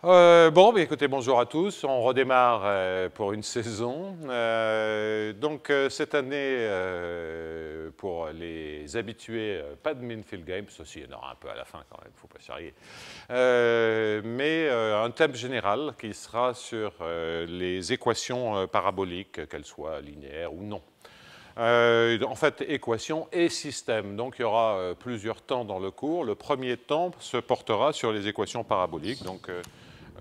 Bon, bah, écoutez, bonjour à tous. On redémarre pour une saison. Cette année, pour les habitués, pas de Minfield Games, aussi, il y en aura un peu à la fin quand même, il ne faut pas charrier. Un thème général qui sera sur les équations paraboliques, qu'elles soient linéaires ou non. En fait, équations et systèmes. Donc, il y aura plusieurs temps dans le cours. Le premier temps se portera sur les équations paraboliques. Donc,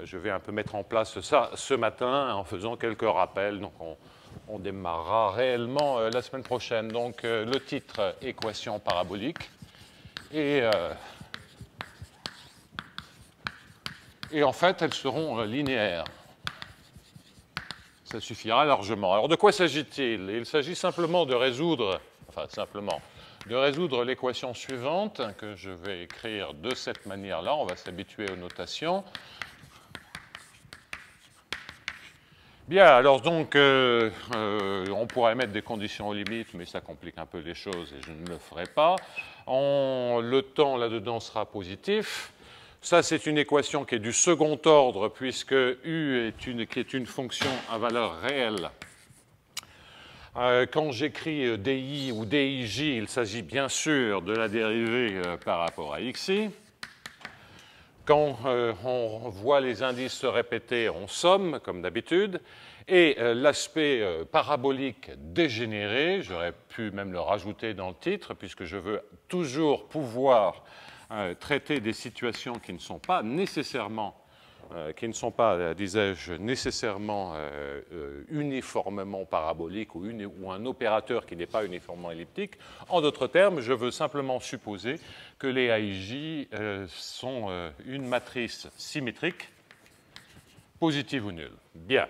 je vais un peu mettre en place ça ce matin en faisant quelques rappels. Donc, on démarrera réellement la semaine prochaine. Donc, le titre, équations paraboliques. Et en fait, elles seront linéaires. Ça suffira largement. Alors, de quoi s'agit-il? Il s'agit simplement de résoudre, l'équation suivante que je vais écrire de cette manière-là. On va s'habituer aux notations. Bien, alors donc, on pourrait mettre des conditions aux limites, mais ça complique un peu les choses et je ne le ferai pas. Le temps là-dedans sera positif. Ça, c'est une équation qui est du second ordre, puisque U qui est une fonction à valeur réelle. Quand j'écris DI ou DIJ, il s'agit bien sûr de la dérivée par rapport à XI. Quand on voit les indices se répéter, on somme, comme d'habitude. Et l'aspect parabolique dégénéré, j'aurais pu même le rajouter dans le titre, puisque je veux toujours pouvoir traiter des situations qui ne sont pas nécessairement, disais-je, nécessairement uniformément paraboliques ou un opérateur qui n'est pas uniformément elliptique. En d'autres termes, je veux simplement supposer que les AIJ sont une matrice symétrique, positive ou nulle. Bien.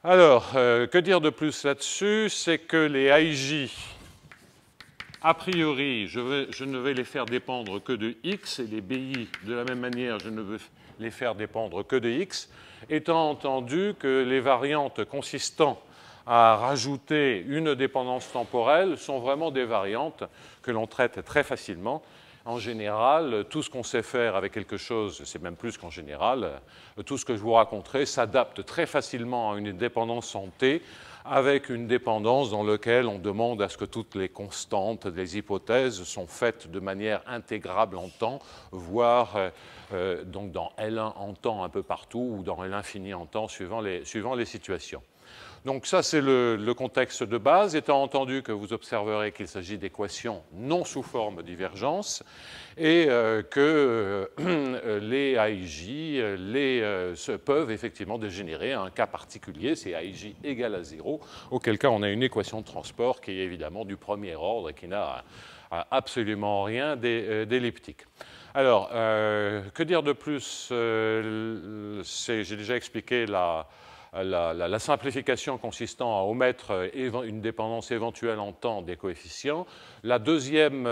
Alors, que dire de plus là-dessus? C'est que les AIJ, a priori, je ne vais les faire dépendre que de x, et les BI, de la même manière, je ne veux les faire dépendre que de x, étant entendu que les variantes consistant à rajouter une dépendance temporelle sont vraiment des variantes que l'on traite très facilement. En général, tout ce qu'on sait faire avec quelque chose, c'est même plus qu'en général, tout ce que je vous raconterai s'adapte très facilement à une dépendance en T, avec une dépendance dans laquelle on demande à ce que toutes les constantes des hypothèses sont faites de manière intégrable en temps, voire donc dans L1 en temps un peu partout, ou dans L infini en temps, suivant les situations. Donc ça, c'est le contexte de base, étant entendu que vous observerez qu'il s'agit d'équations non sous forme divergence et que les AIJ peuvent effectivement dégénérer à un cas particulier, c'est AIJ égale à 0, auquel cas on a une équation de transport qui est évidemment du premier ordre et qui n'a absolument rien d'elliptique. Alors, que dire de plus? J'ai déjà expliqué la simplification consistant à omettre une dépendance éventuelle en temps des coefficients. La deuxième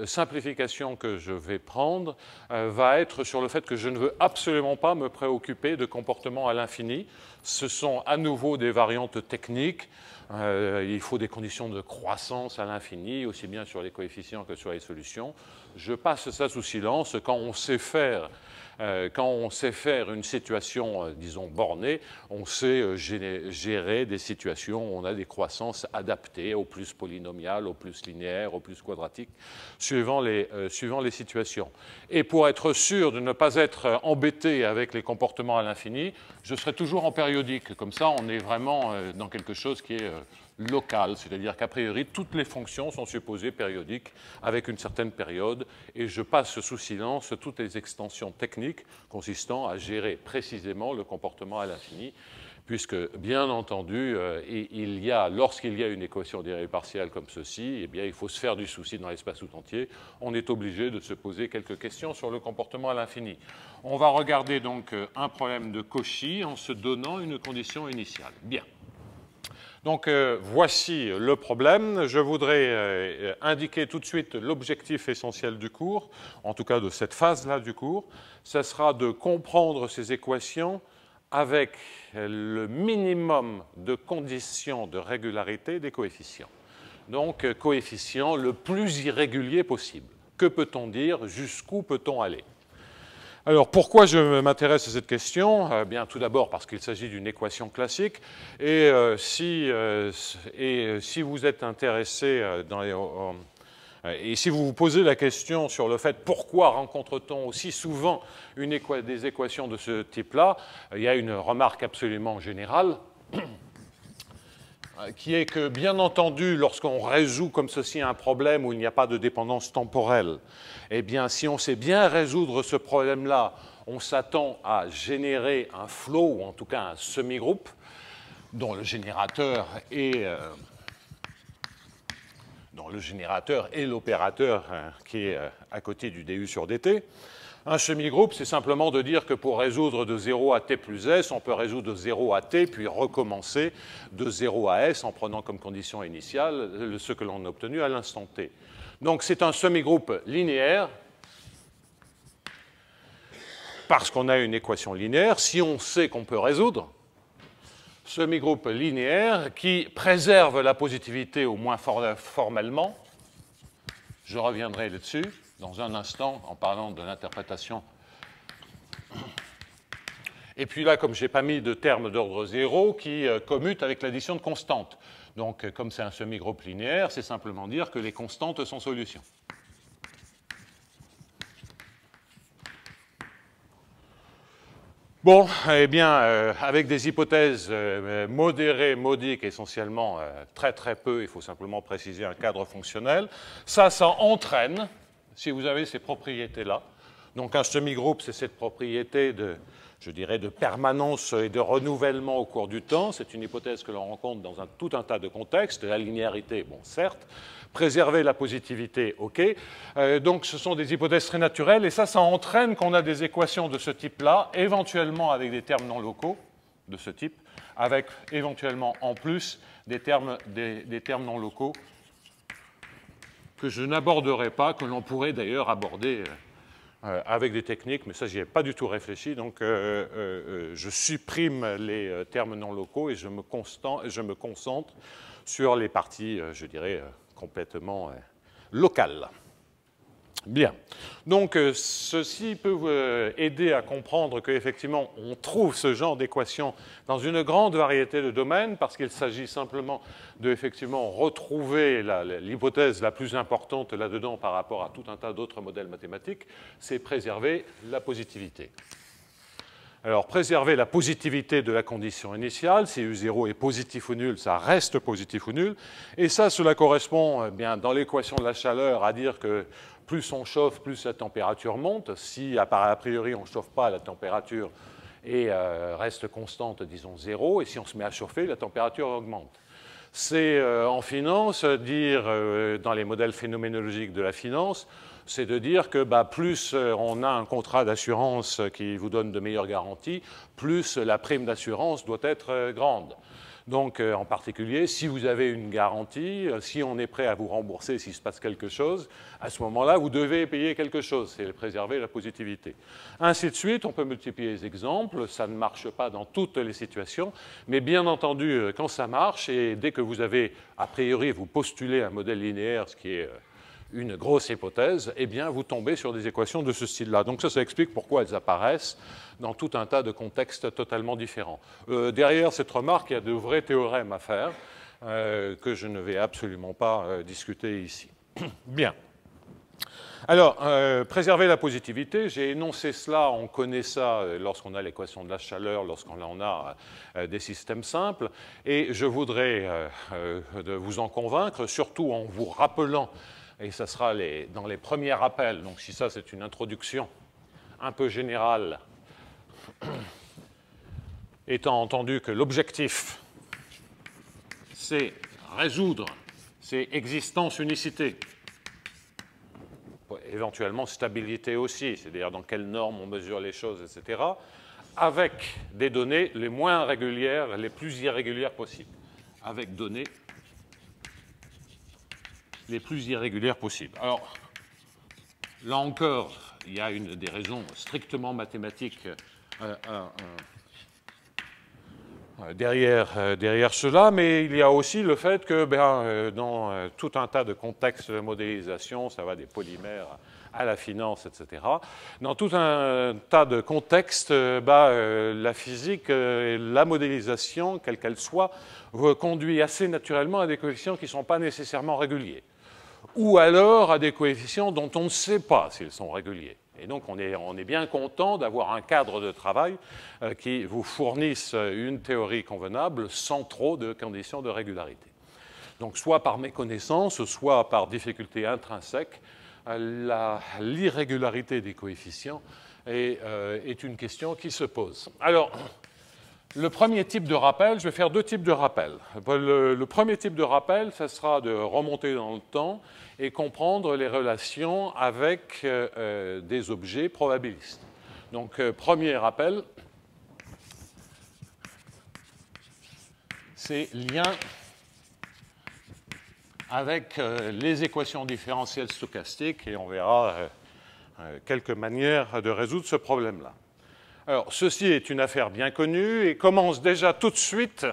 simplification que je vais prendre va être sur le fait que je ne veux absolument pas me préoccuper de comportements à l'infini. Ce sont à nouveau des variantes techniques. Il faut des conditions de croissance à l'infini, aussi bien sur les coefficients que sur les solutions. Je passe ça sous silence. Quand on sait faire une situation, disons, bornée, on sait gérer des situations où on a des croissances adaptées, au plus polynomial, au plus linéaire, au plus quadratique, suivant les situations. Et pour être sûr de ne pas être embêté avec les comportements à l'infini, je serai toujours en périodique. Comme ça, on est vraiment dans quelque chose qui est local, c'est-à-dire qu'a priori, toutes les fonctions sont supposées périodiques avec une certaine période, et je passe sous silence toutes les extensions techniques consistant à gérer précisément le comportement à l'infini, puisque, bien entendu, lorsqu'il y a une équation dérivée partielle comme ceci, eh bien, il faut se faire du souci dans l'espace tout entier. On est obligé de se poser quelques questions sur le comportement à l'infini. On va regarder donc un problème de Cauchy en se donnant une condition initiale. Bien. Donc, voici le problème. Je voudrais indiquer tout de suite l'objectif essentiel du cours, en tout cas de cette phase-là du cours. Ce sera de comprendre ces équations avec le minimum de conditions de régularité des coefficients. Donc, coefficient le plus irrégulier possible. Que peut-on dire? Jusqu'où peut-on aller? Alors, pourquoi je m'intéresse à cette question? Bien, tout d'abord parce qu'il s'agit d'une équation classique, et si vous êtes intéressé et si vous vous posez la question sur le fait pourquoi rencontre-t-on aussi souvent des équations de ce type-là, il y a une remarque absolument générale, qui est que, bien entendu, lorsqu'on résout comme ceci un problème où il n'y a pas de dépendance temporelle, eh bien, si on sait bien résoudre ce problème-là, on s'attend à générer un flow, ou en tout cas un semi-groupe, dont le générateur est l'opérateur qui est à côté du du sur dt. Un semi-groupe, c'est simplement de dire que pour résoudre de 0 à t plus s, on peut résoudre de 0 à t, puis recommencer de 0 à s en prenant comme condition initiale ce que l'on a obtenu à l'instant t. Donc c'est un semi-groupe linéaire, parce qu'on a une équation linéaire, si on sait qu'on peut résoudre, semi-groupe linéaire qui préserve la positivité au moins formellement. Je reviendrai là-dessus dans un instant en parlant de l'interprétation. Et puis là, comme je n'ai pas mis de terme d'ordre 0 qui commute avec l'addition de constantes. Donc, comme c'est un semi-groupe linéaire, c'est simplement dire que les constantes sont solutions. Bon, eh bien, avec des hypothèses modérées, modiques, essentiellement très très peu, il faut simplement préciser un cadre fonctionnel, ça entraîne, si vous avez ces propriétés-là, donc un semi-groupe, c'est cette propriété de, je dirais, de permanence et de renouvellement au cours du temps, c'est une hypothèse que l'on rencontre dans tout un tas de contextes, la linéarité, bon, certes, préserver la positivité, OK. Donc ce sont des hypothèses très naturelles, et ça entraîne qu'on a des équations de ce type-là, éventuellement avec des termes non locaux de ce type, avec éventuellement en plus des termes non locaux que je n'aborderai pas, que l'on pourrait d'ailleurs aborder avec des techniques, mais ça, j'y ai pas du tout réfléchi, donc je supprime les termes non locaux et je me concentre sur les parties, je dirais, complètement locales. Bien. Donc, ceci peut vous aider à comprendre qu'effectivement, on trouve ce genre d'équations dans une grande variété de domaines, parce qu'il s'agit simplement de, effectivement, retrouver l'hypothèse la plus importante là-dedans par rapport à tout un tas d'autres modèles mathématiques, c'est préserver la positivité. Alors, préserver la positivité de la condition initiale, si U0 est positif ou nul, ça reste positif ou nul. Et ça, cela correspond, bien, dans l'équation de la chaleur, à dire que plus on chauffe, plus la température monte. Si, a priori, on ne chauffe pas, la température reste constante, disons 0. Et si on se met à chauffer, la température augmente. C'est, en finance, dire, dans les modèles phénoménologiques de la finance, c'est de dire que plus on a un contrat d'assurance qui vous donne de meilleures garanties, plus la prime d'assurance doit être grande. Donc, en particulier, si vous avez une garantie, si on est prêt à vous rembourser s'il se passe quelque chose, à ce moment-là, vous devez payer quelque chose, c'est préserver la positivité. Ainsi de suite, on peut multiplier les exemples, ça ne marche pas dans toutes les situations, mais bien entendu, quand ça marche, et dès que vous avez, a priori, vous postulez un modèle linéaire, ce qui est une grosse hypothèse, eh bien, vous tombez sur des équations de ce style-là. Donc ça explique pourquoi elles apparaissent dans tout un tas de contextes totalement différents. Derrière cette remarque, il y a de vrais théorèmes à faire que je ne vais absolument pas discuter ici. Bien. Alors, préserver la positivité, j'ai énoncé cela, on connaît ça lorsqu'on a l'équation de la chaleur, lorsqu'on en a des systèmes simples, et je voudrais vous en convaincre, surtout en vous rappelant, et ça sera dans les premiers rappels, donc si ça c'est une introduction un peu générale, étant entendu que l'objectif c'est résoudre, c'est existence, unicité, éventuellement stabilité aussi, c'est-à-dire dans quelles normes on mesure les choses, etc., avec des données les moins régulières, les plus irrégulières possibles, avec données les plus irrégulières possibles. Alors, là encore, il y a des raisons strictement mathématiques derrière cela, mais il y a aussi le fait que dans tout un tas de contextes de modélisation, ça va des polymères à la finance, etc. Dans tout un tas de contextes, la physique, la modélisation, quelle qu'elle soit, conduit assez naturellement à des coefficients qui ne sont pas nécessairement réguliers, ou alors à des coefficients dont on ne sait pas s'ils sont réguliers. Et donc, on est bien content d'avoir un cadre de travail qui vous fournisse une théorie convenable sans trop de conditions de régularité. Donc, soit par méconnaissance, soit par difficulté intrinsèque, l'irrégularité des coefficients est une question qui se pose. Alors, le premier type de rappel, je vais faire deux types de rappels. Le premier type de rappel, ce sera de remonter dans le temps et comprendre les relations avec des objets probabilistes. Donc, premier rappel, c'est lien avec les équations différentielles stochastiques, et on verra quelques manières de résoudre ce problème-là. Alors, ceci est une affaire bien connue et commence déjà tout de suite,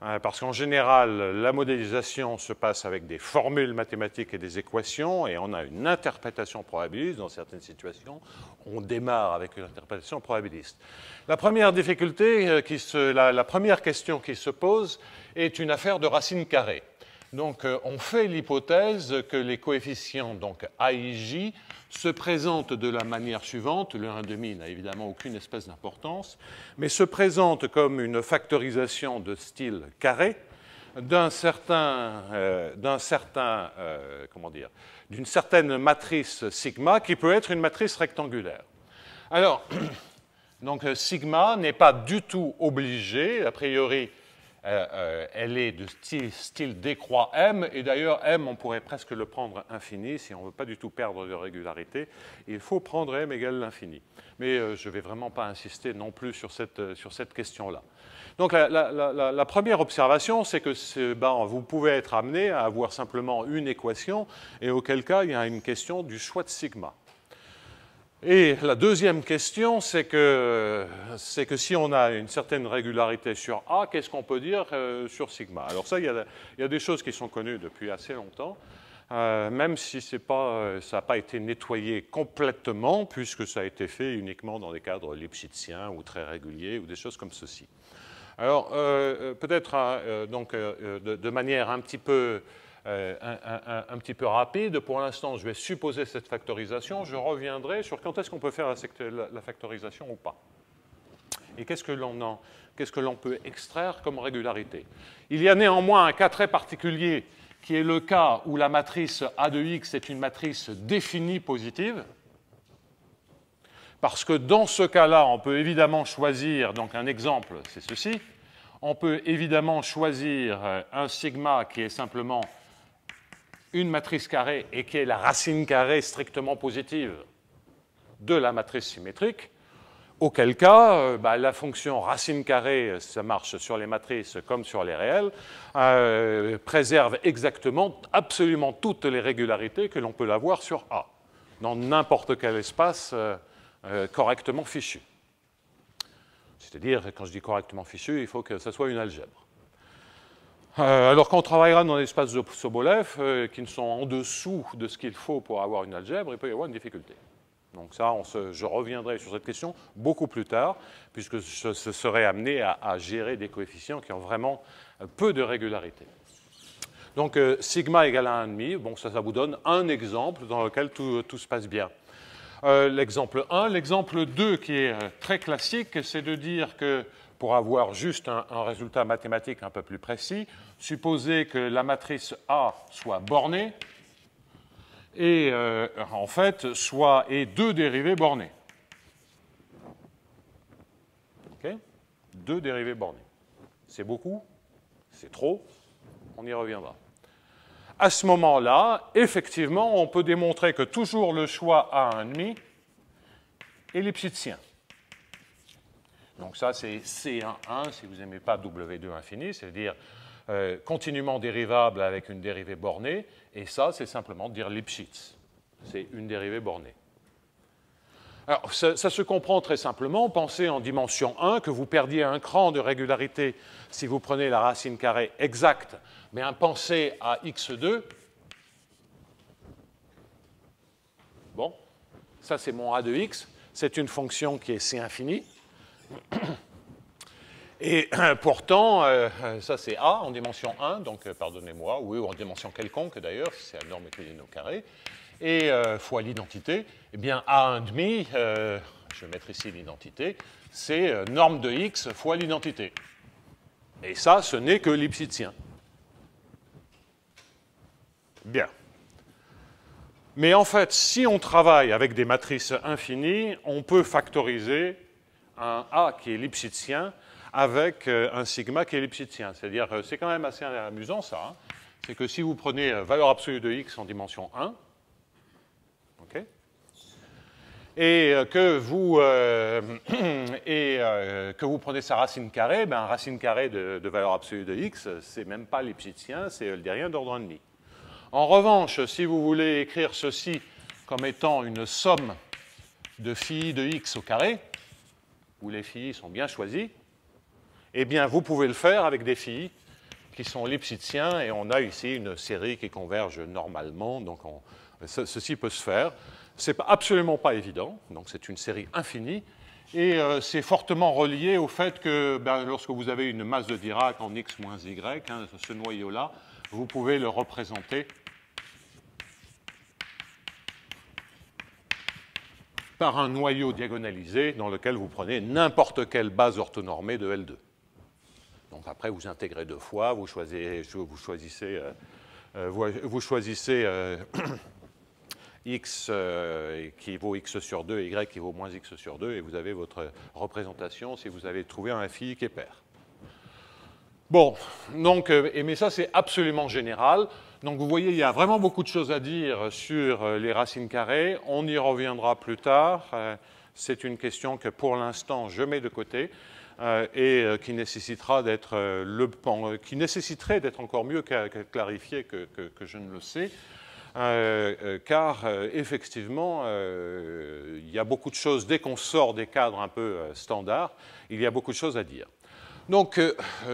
parce qu'en général, la modélisation se passe avec des formules mathématiques et des équations, et on a une interprétation probabiliste dans certaines situations. On démarre avec une interprétation probabiliste. La première difficulté, la première question qui se pose est une affaire de racine carrée. Donc, on fait l'hypothèse que les coefficients, donc A et J, se présentent de la manière suivante. Le 1,5 n'a évidemment aucune espèce d'importance, mais se présente comme une factorisation de style carré d'une certaine matrice sigma qui peut être une matrice rectangulaire. Alors, donc sigma n'est pas du tout obligée, a priori. Elle est de style D croix M, et d'ailleurs M, on pourrait presque le prendre infini si on ne veut pas du tout perdre de régularité. Il faut prendre M égale l'infini. Mais je ne vais vraiment pas insister non plus sur cette question-là. Donc la première observation, c'est que vous pouvez être amené à avoir simplement une équation, et auquel cas il y a une question du choix de sigma. Et la deuxième question, c'est que si on a une certaine régularité sur A, qu'est-ce qu'on peut dire sur sigma? Alors ça, il y a des choses qui sont connues depuis assez longtemps, même si ça n'a pas été nettoyé complètement, puisque ça a été fait uniquement dans des cadres lipschitziens ou très réguliers, ou des choses comme ceci. Alors, peut-être de manière un petit peu rapide. Pour l'instant, je vais supposer cette factorisation. Je reviendrai sur quand est-ce qu'on peut faire la factorisation ou pas. Et qu'est-ce que l'on peut extraire comme régularité? Il y a néanmoins un cas très particulier qui est le cas où la matrice A de X est une matrice définie positive. Parce que dans ce cas-là, on peut évidemment choisir, donc un exemple, c'est ceci. On peut évidemment choisir un sigma qui est simplement une matrice carrée et qui est la racine carrée strictement positive de la matrice symétrique, auquel cas, la fonction racine carrée, ça marche sur les matrices comme sur les réels, préserve exactement, absolument toutes les régularités que l'on peut avoir sur A, dans n'importe quel espace correctement fichu. C'est-à-dire, quand je dis correctement fichu, il faut que ça soit une algèbre. Alors qu'on travaillera dans l'espace de Sobolev, qui sont en dessous de ce qu'il faut pour avoir une algèbre, il peut y avoir une difficulté. Donc ça, je reviendrai sur cette question beaucoup plus tard, puisque je serai amené à gérer des coefficients qui ont vraiment peu de régularité. Donc sigma égale à 1,5, bon, ça vous donne un exemple dans lequel tout se passe bien. L'exemple 1. L'exemple 2, qui est très classique, c'est de dire que pour avoir juste un résultat mathématique un peu plus précis, supposer que la matrice A soit bornée et en fait ait deux dérivés bornés. Okay? Deux dérivés bornés. C'est beaucoup? C'est trop? On y reviendra. À ce moment-là, effectivement, on peut démontrer que toujours le choix A1,5 est lipschitzien. Donc ça, c'est C1,1 si vous n'aimez pas W2 infini, c'est-à-dire continuellement dérivable avec une dérivée bornée, et ça, c'est simplement dire Lipschitz. C'est une dérivée bornée. Alors, ça se comprend très simplement. Pensez en dimension 1 que vous perdiez un cran de régularité si vous prenez la racine carrée exacte, mais pensez à x2. Bon, ça c'est mon a de x. C'est une fonction qui est C infini. Et pourtant, ça c'est a en dimension 1, donc pardonnez-moi, ou en dimension quelconque d'ailleurs, si c'est la norme euclidienne au carré, et fois l'identité, eh bien a1,5, je vais mettre ici l'identité, c'est norme de x fois l'identité. Et ça, ce n'est que lipschitsien. Bien. Mais en fait, si on travaille avec des matrices infinies, on peut factoriser un A qui est lipschitsien avec un sigma qui est lipschitsien. C'est-à-dire, c'est quand même assez amusant ça. Hein. C'est que si vous prenez valeur absolue de x en dimension 1, okay, et que vous prenez sa racine carrée, ben, racine carrée de valeur absolue de x, c'est même pas lipschitsien, c'est euldérien d'ordre 1,5. En revanche, si vous voulez écrire ceci comme étant une somme de phi de x au carré, où les phi sont bien choisis, eh bien, vous pouvez le faire avec des phi qui sont lipschitziens, et on a ici une série qui converge normalement, donc ceci peut se faire. Ce n'est absolument pas évident, donc c'est une série infinie, et c'est fortement relié au fait que ben, lorsque vous avez une masse de Dirac en x moins y, hein, ce noyau-là, vous pouvez le représenter par un noyau diagonalisé dans lequel vous prenez n'importe quelle base orthonormée de L2. Donc après, vous intégrez deux fois, vous choisissez x qui vaut x sur 2 et y qui vaut moins x sur 2, et vous avez votre représentation si vous avez trouvé un phi qui est pair. Bon, donc, mais ça c'est absolument général. Donc vous voyez, il y a vraiment beaucoup de choses à dire sur les racines carrées. On y reviendra plus tard. C'est une question que pour l'instant je mets de côté et qui nécessiterait d'être encore mieux clarifiée que je ne le sais. Car effectivement, il y a beaucoup de choses, dès qu'on sort des cadres un peu standards, il y a beaucoup de choses à dire. Donc,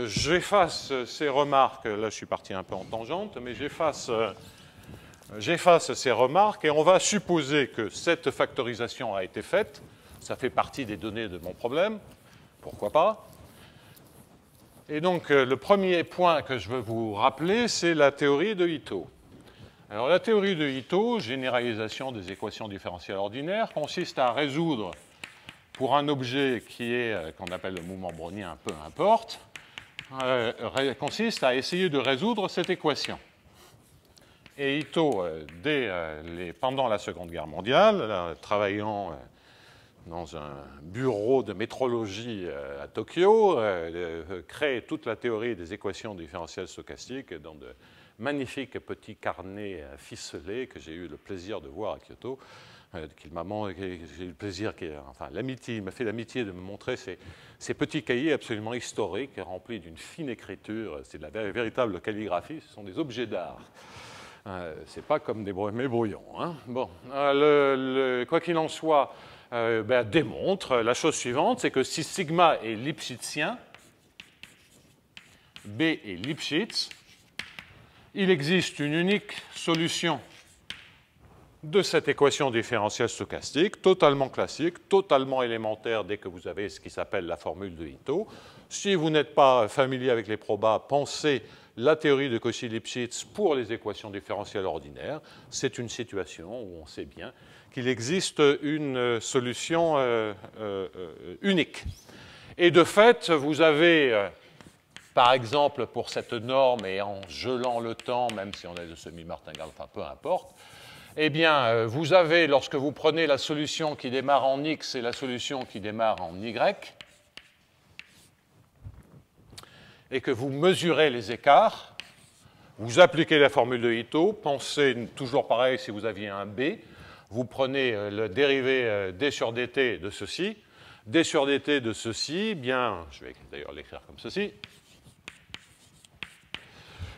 j'efface ces remarques, là je suis parti un peu en tangente, mais j'efface ces remarques et on va supposer que cette factorisation a été faite. Ça fait partie des données de mon problème, pourquoi pas. Et donc, le premier point que je veux vous rappeler, c'est la théorie de Ito. Alors, la théorie de Ito, généralisation des équations différentielles ordinaires, consiste à résoudre pour un objet qui est, qu'on appelle le mouvement brownien, peu importe, consiste à essayer de résoudre cette équation. Et Ito, pendant la Seconde Guerre mondiale, travaillant dans un bureau de métrologie à Tokyo, crée toute la théorie des équations différentielles stochastiques dans de magnifiques petits carnets ficelés que j'ai eu le plaisir de voir à Kyoto. J'ai eu le plaisir, enfin l'amitié, il m'a fait l'amitié de me montrer ces petits cahiers absolument historiques, remplis d'une fine écriture. C'est de la véritable calligraphie, ce sont des objets d'art. C'est pas comme mes brouillons. Hein. Bon, quoi qu'il en soit, démontre la chose suivante, c'est que si sigma est lipschitzien, B est Lipschitz, il existe une unique solution de cette équation différentielle stochastique, totalement classique, totalement élémentaire dès que vous avez ce qui s'appelle la formule de Ito. Si vous n'êtes pas familier avec les probas, pensez la théorie de Cauchy-Lipschitz pour les équations différentielles ordinaires. C'est une situation où on sait bien qu'il existe une solution unique. Et de fait, vous avez, par exemple, pour cette norme, et en gelant le temps, même si on est de semi-martingale, enfin peu importe, eh bien, vous avez, lorsque vous prenez la solution qui démarre en x et la solution qui démarre en y, et que vous mesurez les écarts, vous appliquez la formule de Ito, pensez toujours pareil si vous aviez un b, vous prenez le dérivé d sur dt de ceci, d sur dt de ceci, bien, je vais d'ailleurs l'écrire comme ceci,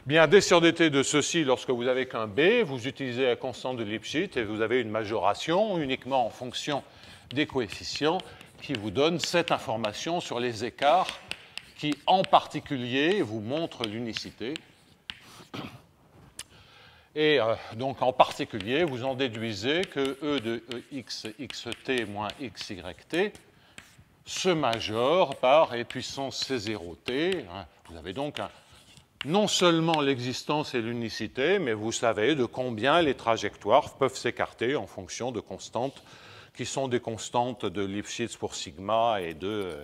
bien, d sur dt de ceci, lorsque vous n'avez qu'un b, vous utilisez la constante de Lipschitz et vous avez une majoration uniquement en fonction des coefficients qui vous donnent cette information sur les écarts qui, en particulier, vous montrent l'unicité. Et donc, en particulier, vous en déduisez que E de Ex, xt moins xyt se majore par e puissance c0t. Vous avez donc non seulement l'existence et l'unicité, mais vous savez de combien les trajectoires peuvent s'écarter en fonction de constantes qui sont des constantes de Lipschitz pour sigma et de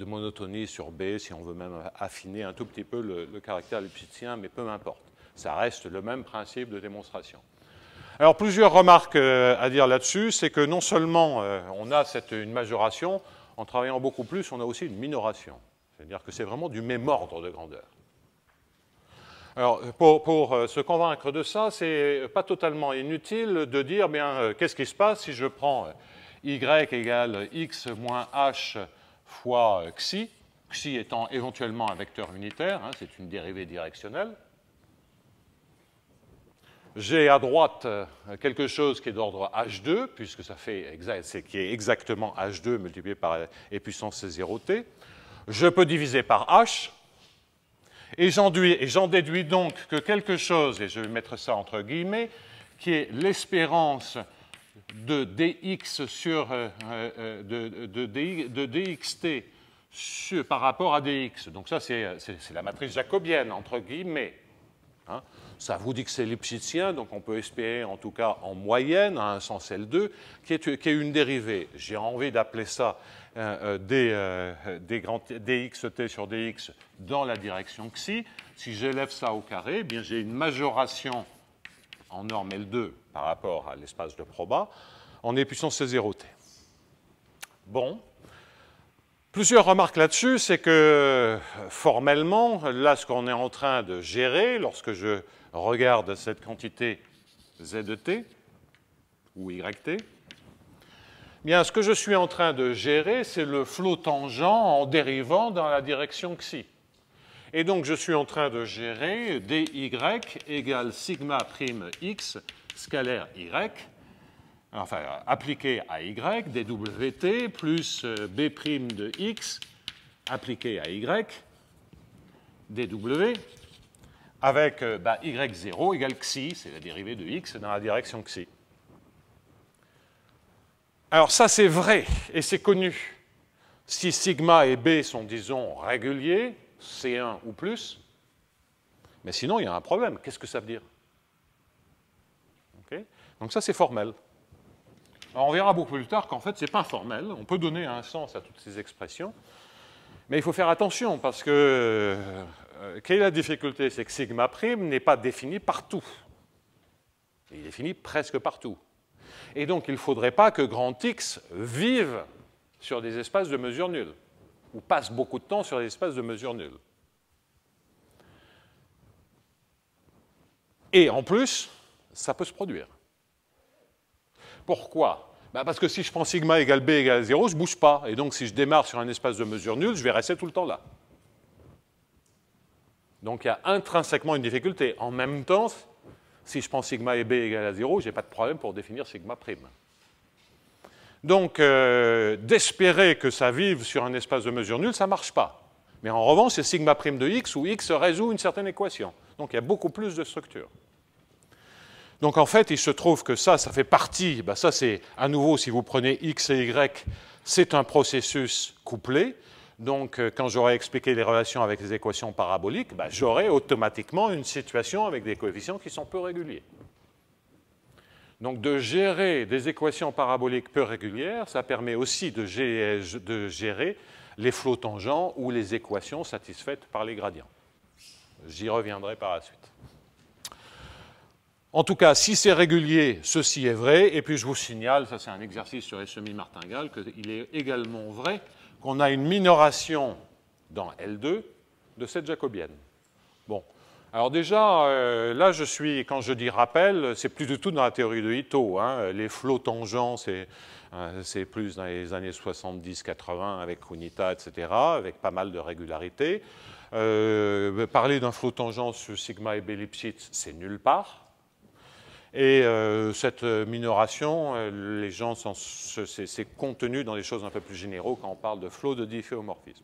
monotonie sur B, si on veut même affiner un tout petit peu le caractère lipschitzien, mais peu m'importe. Ça reste le même principe de démonstration. Alors, plusieurs remarques à dire là-dessus. C'est que non seulement on a une majoration, en travaillant beaucoup plus, on a aussi une minoration. C'est-à-dire que c'est vraiment du même ordre de grandeur. Alors, pour se convaincre de ça, c'est pas totalement inutile de dire, bien, qu'est-ce qui se passe si je prends y égale x moins h fois xi, xi étant éventuellement un vecteur unitaire, c'est une dérivée directionnelle. J'ai à droite quelque chose qui est d'ordre h2, puisque ça fait qui est exactement h2 multiplié par e puissance c0t. Je peux diviser par h, et j'en déduis donc que quelque chose, et je vais mettre ça entre guillemets, qui est l'espérance de dx sur de dxt par rapport à dx. Donc ça, c'est la matrice jacobienne, entre guillemets. Ça vous dit que c'est lipschitzien, donc on peut espérer, en tout cas en moyenne, à un sens L2, qui est une dérivée. J'ai envie d'appeler ça dxt sur dx dans la direction xi. Si j'élève ça au carré, eh bien j'ai une majoration en norme L2 par rapport à l'espace de proba en e puissance c0t. Bon. Plusieurs remarques là-dessus, c'est que formellement, là, ce qu'on est en train de gérer, lorsque je regarde cette quantité z de t ou yt, bien, ce que je suis en train de gérer, c'est le flot tangent en dérivant dans la direction xi. Et donc, je suis en train de gérer dy égale sigma prime x scalaire y, enfin, appliqué à y, dwt, plus b' de x, appliqué à y, dw, avec y0 égale xi, c'est la dérivée de x dans la direction xi. Alors ça, c'est vrai, et c'est connu. Si sigma et b sont, disons, réguliers, C1 ou plus, mais sinon, il y a un problème. Qu'est-ce que ça veut dire? Okay. Donc ça, c'est formel. Alors, on verra beaucoup plus tard qu'en fait, ce n'est pas formel. On peut donner un sens à toutes ces expressions, mais il faut faire attention parce que quelle est la difficulté? C'est que sigma prime n'est pas défini partout. Il est défini presque partout. Et donc, il ne faudrait pas que grand X vive sur des espaces de mesure nulle, ou passe beaucoup de temps sur des espaces de mesure nulle. Et en plus, ça peut se produire. Pourquoi? Parce que si je prends sigma égale b égale 0, je ne bouge pas. Et donc, si je démarre sur un espace de mesure nulle, je vais rester tout le temps là. Donc, il y a intrinsèquement une difficulté. En même temps, si je prends sigma et b égale à 0, je n'ai pas de problème pour définir sigma prime. Donc, d'espérer que ça vive sur un espace de mesure nulle, ça ne marche pas. Mais en revanche, c'est sigma prime de x où x résout une certaine équation. Donc, il y a beaucoup plus de structures. Donc, en fait, il se trouve que ça fait partie, ça c'est, à nouveau, si vous prenez x et y, c'est un processus couplé. Donc, quand j'aurai expliqué les relations avec les équations paraboliques, j'aurai automatiquement une situation avec des coefficients qui sont peu réguliers. Donc, de gérer des équations paraboliques peu régulières, ça permet aussi de gérer les flots tangents ou les équations satisfaites par les gradients. J'y reviendrai par la suite. En tout cas, si c'est régulier, ceci est vrai. Et puis, je vous signale, ça c'est un exercice sur les semi-martingales, qu'il est également vrai qu'on a une minoration dans L2 de cette jacobienne. Bon. Alors déjà, là, quand je dis rappel, c'est plus du tout dans la théorie de Ito. Les flots tangents, c'est plus dans les années 70-80 avec Kunita, etc., avec pas mal de régularité. Parler d'un flot tangent sur sigma et b Lipschitz, c'est nulle part. Et cette minoration, les gens c'est contenu dans des choses un peu plus généraux quand on parle de flot de difféomorphisme.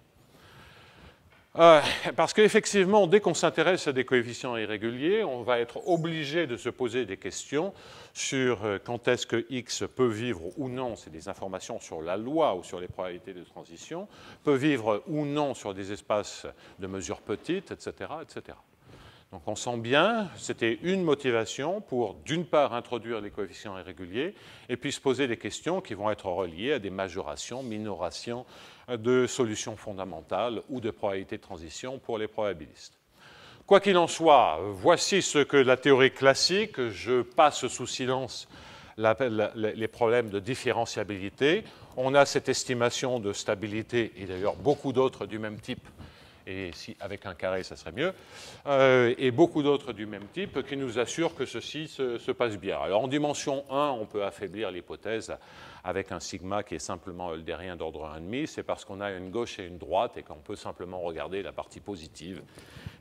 Parce qu'effectivement, dès qu'on s'intéresse à des coefficients irréguliers, on va être obligé de se poser des questions sur quand est-ce que X peut vivre ou non, c'est des informations sur la loi ou sur les probabilités de transition, peut vivre ou non sur des espaces de mesure petite, etc., etc. Donc on sent bien, c'était une motivation pour, d'une part, introduire les coefficients irréguliers, et puis se poser des questions qui vont être reliées à des majorations, minorations de solutions fondamentales ou de probabilités de transition pour les probabilistes. Quoi qu'il en soit, voici ce que la théorie classique, je passe sous silence les problèmes de différenciabilité. On a cette estimation de stabilité, et d'ailleurs beaucoup d'autres du même type, et si avec un carré, ça serait mieux, et beaucoup d'autres du même type qui nous assurent que ceci se passe bien. Alors en dimension 1, on peut affaiblir l'hypothèse avec un sigma qui est simplement eulérien d'ordre 1,5, c'est parce qu'on a une gauche et une droite et qu'on peut simplement regarder la partie positive,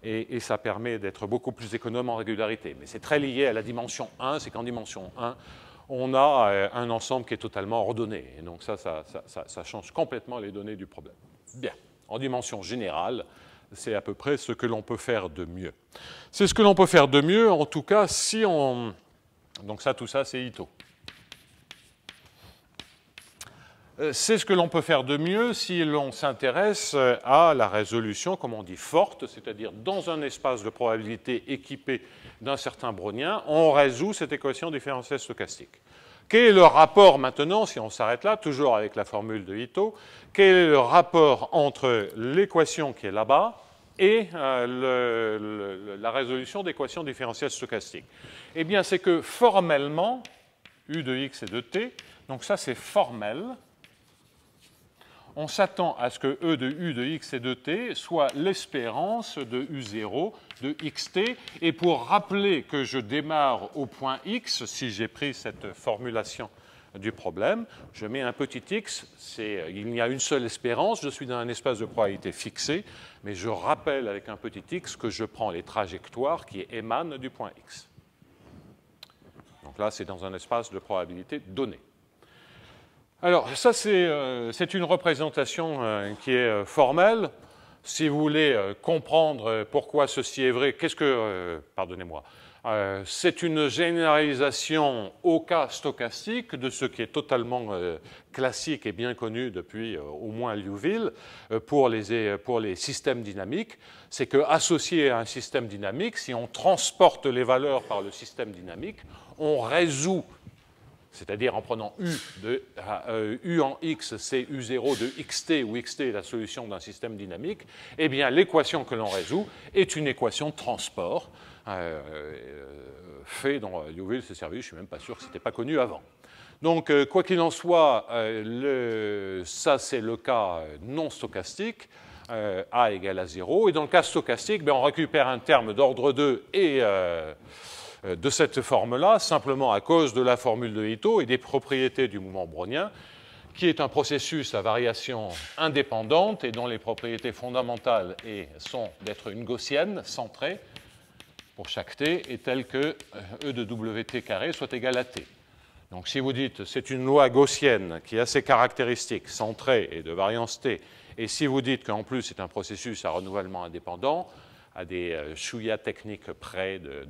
et ça permet d'être beaucoup plus économe en régularité. Mais c'est très lié à la dimension 1, c'est qu'en dimension 1, on a un ensemble qui est totalement ordonné, et donc ça change complètement les données du problème. Bien. En dimension générale, c'est à peu près ce que l'on peut faire de mieux. C'est ce que l'on peut faire de mieux, en tout cas, si on... Donc ça, tout ça, c'est Ito. C'est ce que l'on peut faire de mieux si l'on s'intéresse à la résolution, comme on dit, forte, c'est-à-dire dans un espace de probabilité équipé d'un certain brownien, on résout cette équation différentielle stochastique. Quel est le rapport maintenant, si on s'arrête là, toujours avec la formule de Ito, quel est le rapport entre l'équation qui est là-bas et la résolution d'équations différentielles stochastiques? Eh bien, c'est que formellement, U de x et de t, donc ça c'est formel, on s'attend à ce que E de U de x et de t soit l'espérance de U0 de xt. Et pour rappeler que je démarre au point x, si j'ai pris cette formulation du problème, je mets un petit x, il n'y a une seule espérance, je suis dans un espace de probabilité fixé, mais je rappelle avec un petit x que je prends les trajectoires qui émanent du point x. Donc là, c'est dans un espace de probabilité donné. Alors, ça, c'est une représentation qui est formelle. Si vous voulez comprendre pourquoi ceci est vrai, pardonnez-moi, c'est une généralisation au cas stochastique de ce qui est totalement classique et bien connu depuis au moins Liouville pour les systèmes dynamiques. C'est qu'associé à un système dynamique, si on transporte les valeurs par le système dynamique, on résout, c'est-à-dire en prenant U en x, c'est U0 de xt, où xt est la solution d'un système dynamique, eh bien l'équation que l'on résout est une équation de transport, fait dont Liouville s'est servi, je ne suis même pas sûr que ce n'était pas connu avant. Donc, quoi qu'il en soit, ça c'est le cas non stochastique, A égale à 0, et dans le cas stochastique, on récupère un terme d'ordre 2 et de cette forme-là, simplement à cause de la formule de Ito et des propriétés du mouvement brownien, qui est un processus à variation indépendante et dont les propriétés fondamentales sont d'être une gaussienne centrée pour chaque t est telle que E de wt carré soit égal à t. Donc si vous dites c'est une loi gaussienne qui a ses caractéristiques centrées et de variance t, et si vous dites qu'en plus c'est un processus à renouvellement indépendant, à des chouïas techniques près de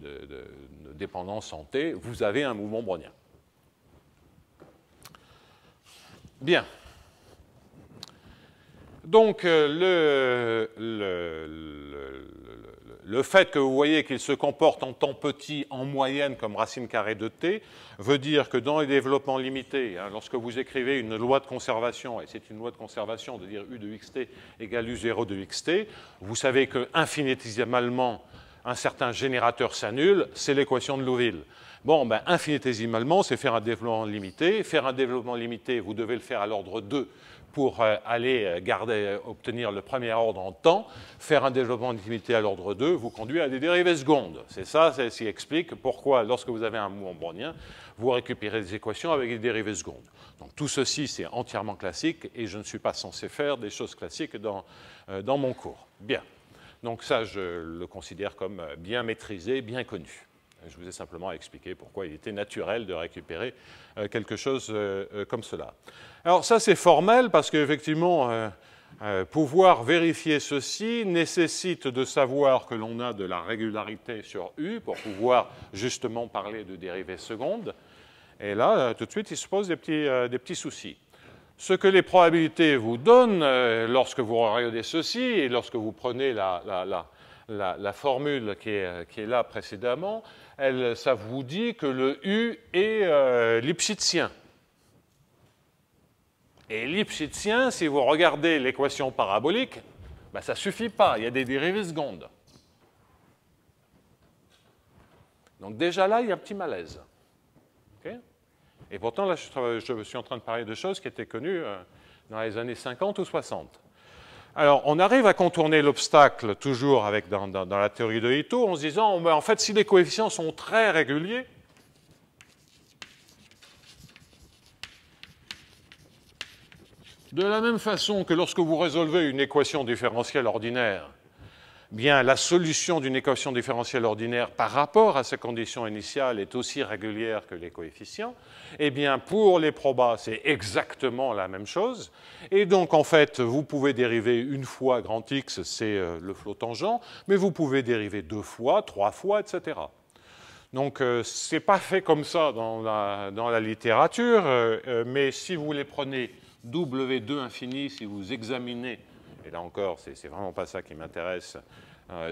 dépendance en T, vous avez un mouvement brownien. Bien. Donc, le fait que vous voyez qu'il se comporte en temps petit, en moyenne, comme racine carrée de t, veut dire que dans les développements limités, lorsque vous écrivez une loi de conservation, et c'est une loi de conservation de dire U de xt égale U0 de xt, vous savez que infinitésimalement, un certain générateur s'annule, c'est l'équation de Liouville. Bon, infinitésimalement, c'est faire un développement limité. Faire un développement limité, vous devez le faire à l'ordre 2 pour aller obtenir le premier ordre en temps. Faire un développement limité à l'ordre 2 vous conduit à des dérivées secondes. C'est ça, ça explique pourquoi, lorsque vous avez un mouvement brownien, vous récupérez des équations avec des dérivées secondes. Donc tout ceci, c'est entièrement classique et je ne suis pas censé faire des choses classiques dans mon cours. Bien. Donc ça, je le considère comme bien maîtrisé, bien connu. Je vous ai simplement expliqué pourquoi il était naturel de récupérer quelque chose comme cela. Alors ça, c'est formel parce qu'effectivement, pouvoir vérifier ceci nécessite de savoir que l'on a de la régularité sur U pour pouvoir justement parler de dérivées secondes. Et là, tout de suite, il se pose des petits soucis. Ce que les probabilités vous donnent lorsque vous regardez ceci et lorsque vous prenez la formule qui est là précédemment, ça vous dit que le U est lipschitzien. Et lipschitzien, si vous regardez l'équation parabolique, ben, ça ne suffit pas, il y a des dérivées secondes. Donc déjà là, il y a un petit malaise. Okay? Et pourtant, là, je suis en train de parler de choses qui étaient connues dans les années 50 ou 60. Alors, on arrive à contourner l'obstacle toujours dans la théorie de Ito en se disant, ben, en fait, si les coefficients sont très réguliers, de la même façon que lorsque vous résolvez une équation différentielle ordinaire, bien, la solution d'une équation différentielle ordinaire par rapport à ses conditions initiales est aussi régulière que les coefficients, eh bien, pour les probas, c'est exactement la même chose. Et donc, en fait, vous pouvez dériver une fois grand X, c'est le flot tangent, mais vous pouvez dériver 2 fois, 3 fois, etc. Donc, ce n'est pas fait comme ça dans la littérature, mais si vous les prenez W2 infini, si vous examinez, et là encore, c'est vraiment pas ça qui m'intéresse,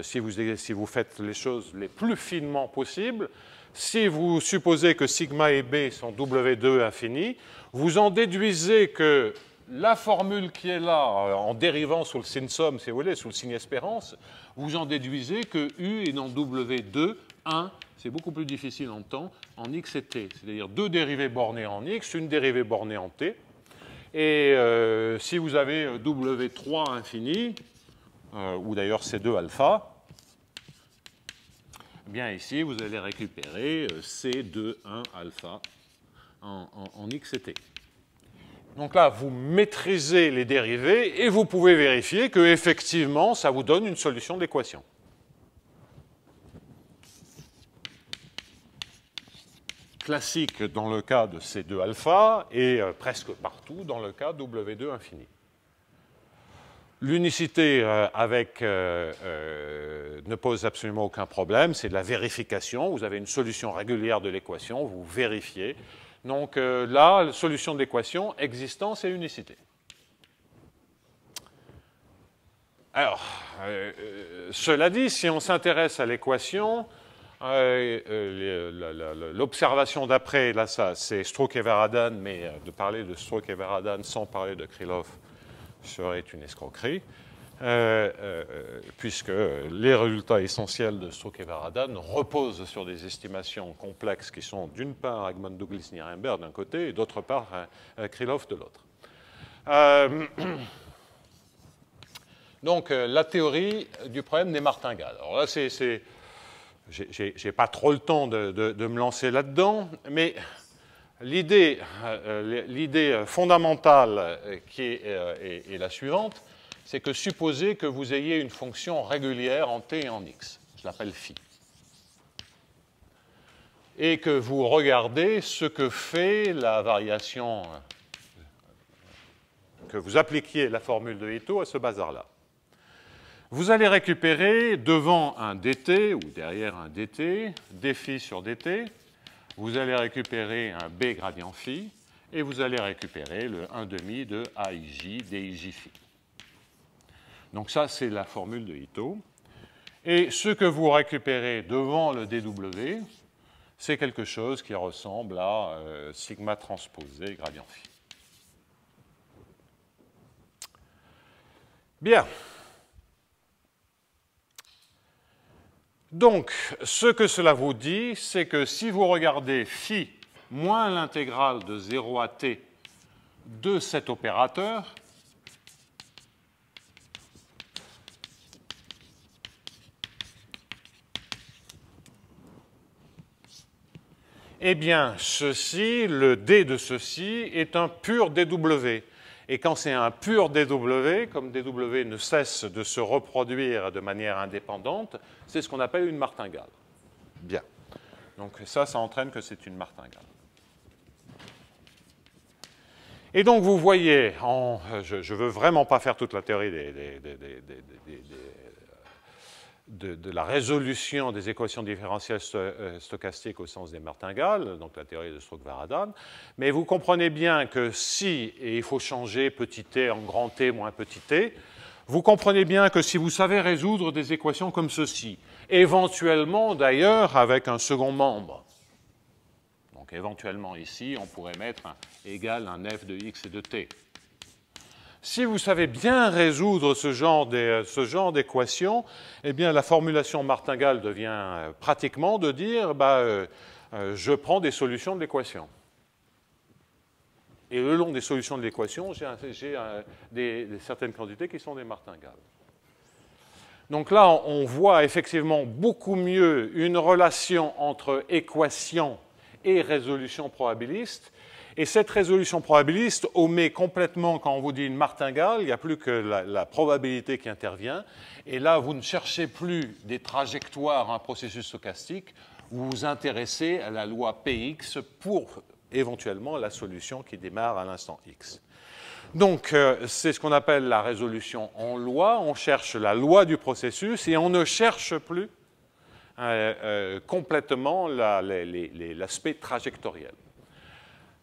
si vous faites les choses les plus finement possible, si vous supposez que sigma et B sont W2 infini, vous en déduisez que la formule qui est là, en dérivant sous le signe somme, si vous voulez, sous le signe espérance, vous en déduisez que U est dans W2, 1, c'est beaucoup plus difficile en temps, en X et T, c'est-à-dire 2 dérivées bornées en X, une dérivée bornée en T. Et si vous avez W3 infini, ou d'ailleurs C2 alpha, bien ici, vous allez récupérer C2, 1 alpha en X et T. Donc là, vous maîtrisez les dérivées et vous pouvez vérifier qu'effectivement, ça vous donne une solution de l'équation. Classique dans le cas de C2 alpha et presque partout dans le cas W2 infini. L'unicité ne pose absolument aucun problème, c'est de la vérification. Vous avez une solution régulière de l'équation, vous vérifiez. Donc là, la solution de l'équation, existence et unicité. Alors, cela dit, si on s'intéresse à l'équation, l'observation d'après, là, ça, c'est Strouk et Varadhan, mais de parler de Strouk et Varadhan sans parler de Krylov serait une escroquerie, puisque les résultats essentiels de Strouk et Varadhan reposent sur des estimations complexes qui sont d'une part Egmont Douglas-Nirenberg d'un côté et d'autre part Krylov de l'autre. Donc, la théorie du problème des martingales. Alors là, je n'ai pas trop le temps de me lancer là-dedans, mais l'idée fondamentale qui est la suivante, c'est que supposez que vous ayez une fonction régulière en t et en x, je l'appelle phi, et que vous regardez ce que fait la variation, que vous appliquiez la formule de Ito à ce bazar-là. Vous allez récupérer devant un dt ou derrière un dt, dφ sur dt, vous allez récupérer un b gradient phi, et vous allez récupérer le 1,5 de aij dij phi. Donc ça, c'est la formule de Ito. Et ce que vous récupérez devant le dw, c'est quelque chose qui ressemble à sigma transposé gradient phi. Bien. Donc, ce que cela vous dit, c'est que si vous regardez phi moins l'intégrale de 0 à t de cet opérateur, eh bien, ceci, le d de ceci, est un pur dw. Et quand c'est un pur dw, comme dw ne cesse de se reproduire de manière indépendante, c'est ce qu'on appelle une martingale. Bien. Donc ça entraîne que c'est une martingale. Et donc vous voyez, je ne veux vraiment pas faire toute la théorie de la résolution des équations différentielles stochastiques au sens des martingales, donc la théorie de Strock-Varadhan, mais vous comprenez bien que si, et il faut changer petit t en grand T moins petit t, vous comprenez bien que si vous savez résoudre des équations comme ceci, éventuellement d'ailleurs avec un second membre, donc éventuellement ici on pourrait mettre égal un f de x et de t. Si vous savez bien résoudre ce genre d'équation, eh bien la formulation martingale devient pratiquement de dire je prends des solutions de l'équation. Et le long des solutions de l'équation, j'ai certaines quantités qui sont des martingales. Donc là, on voit effectivement beaucoup mieux une relation entre équation et résolution probabiliste. Et cette résolution probabiliste omet complètement, quand on vous dit une martingale, il n'y a plus que la probabilité qui intervient. Et là, vous ne cherchez plus des trajectoires à un processus stochastique, vous vous intéressez à la loi Px pour éventuellement la solution qui démarre à l'instant x. Donc, c'est ce qu'on appelle la résolution en loi. On cherche la loi du processus et on ne cherche plus complètement l'aspect trajectoriel.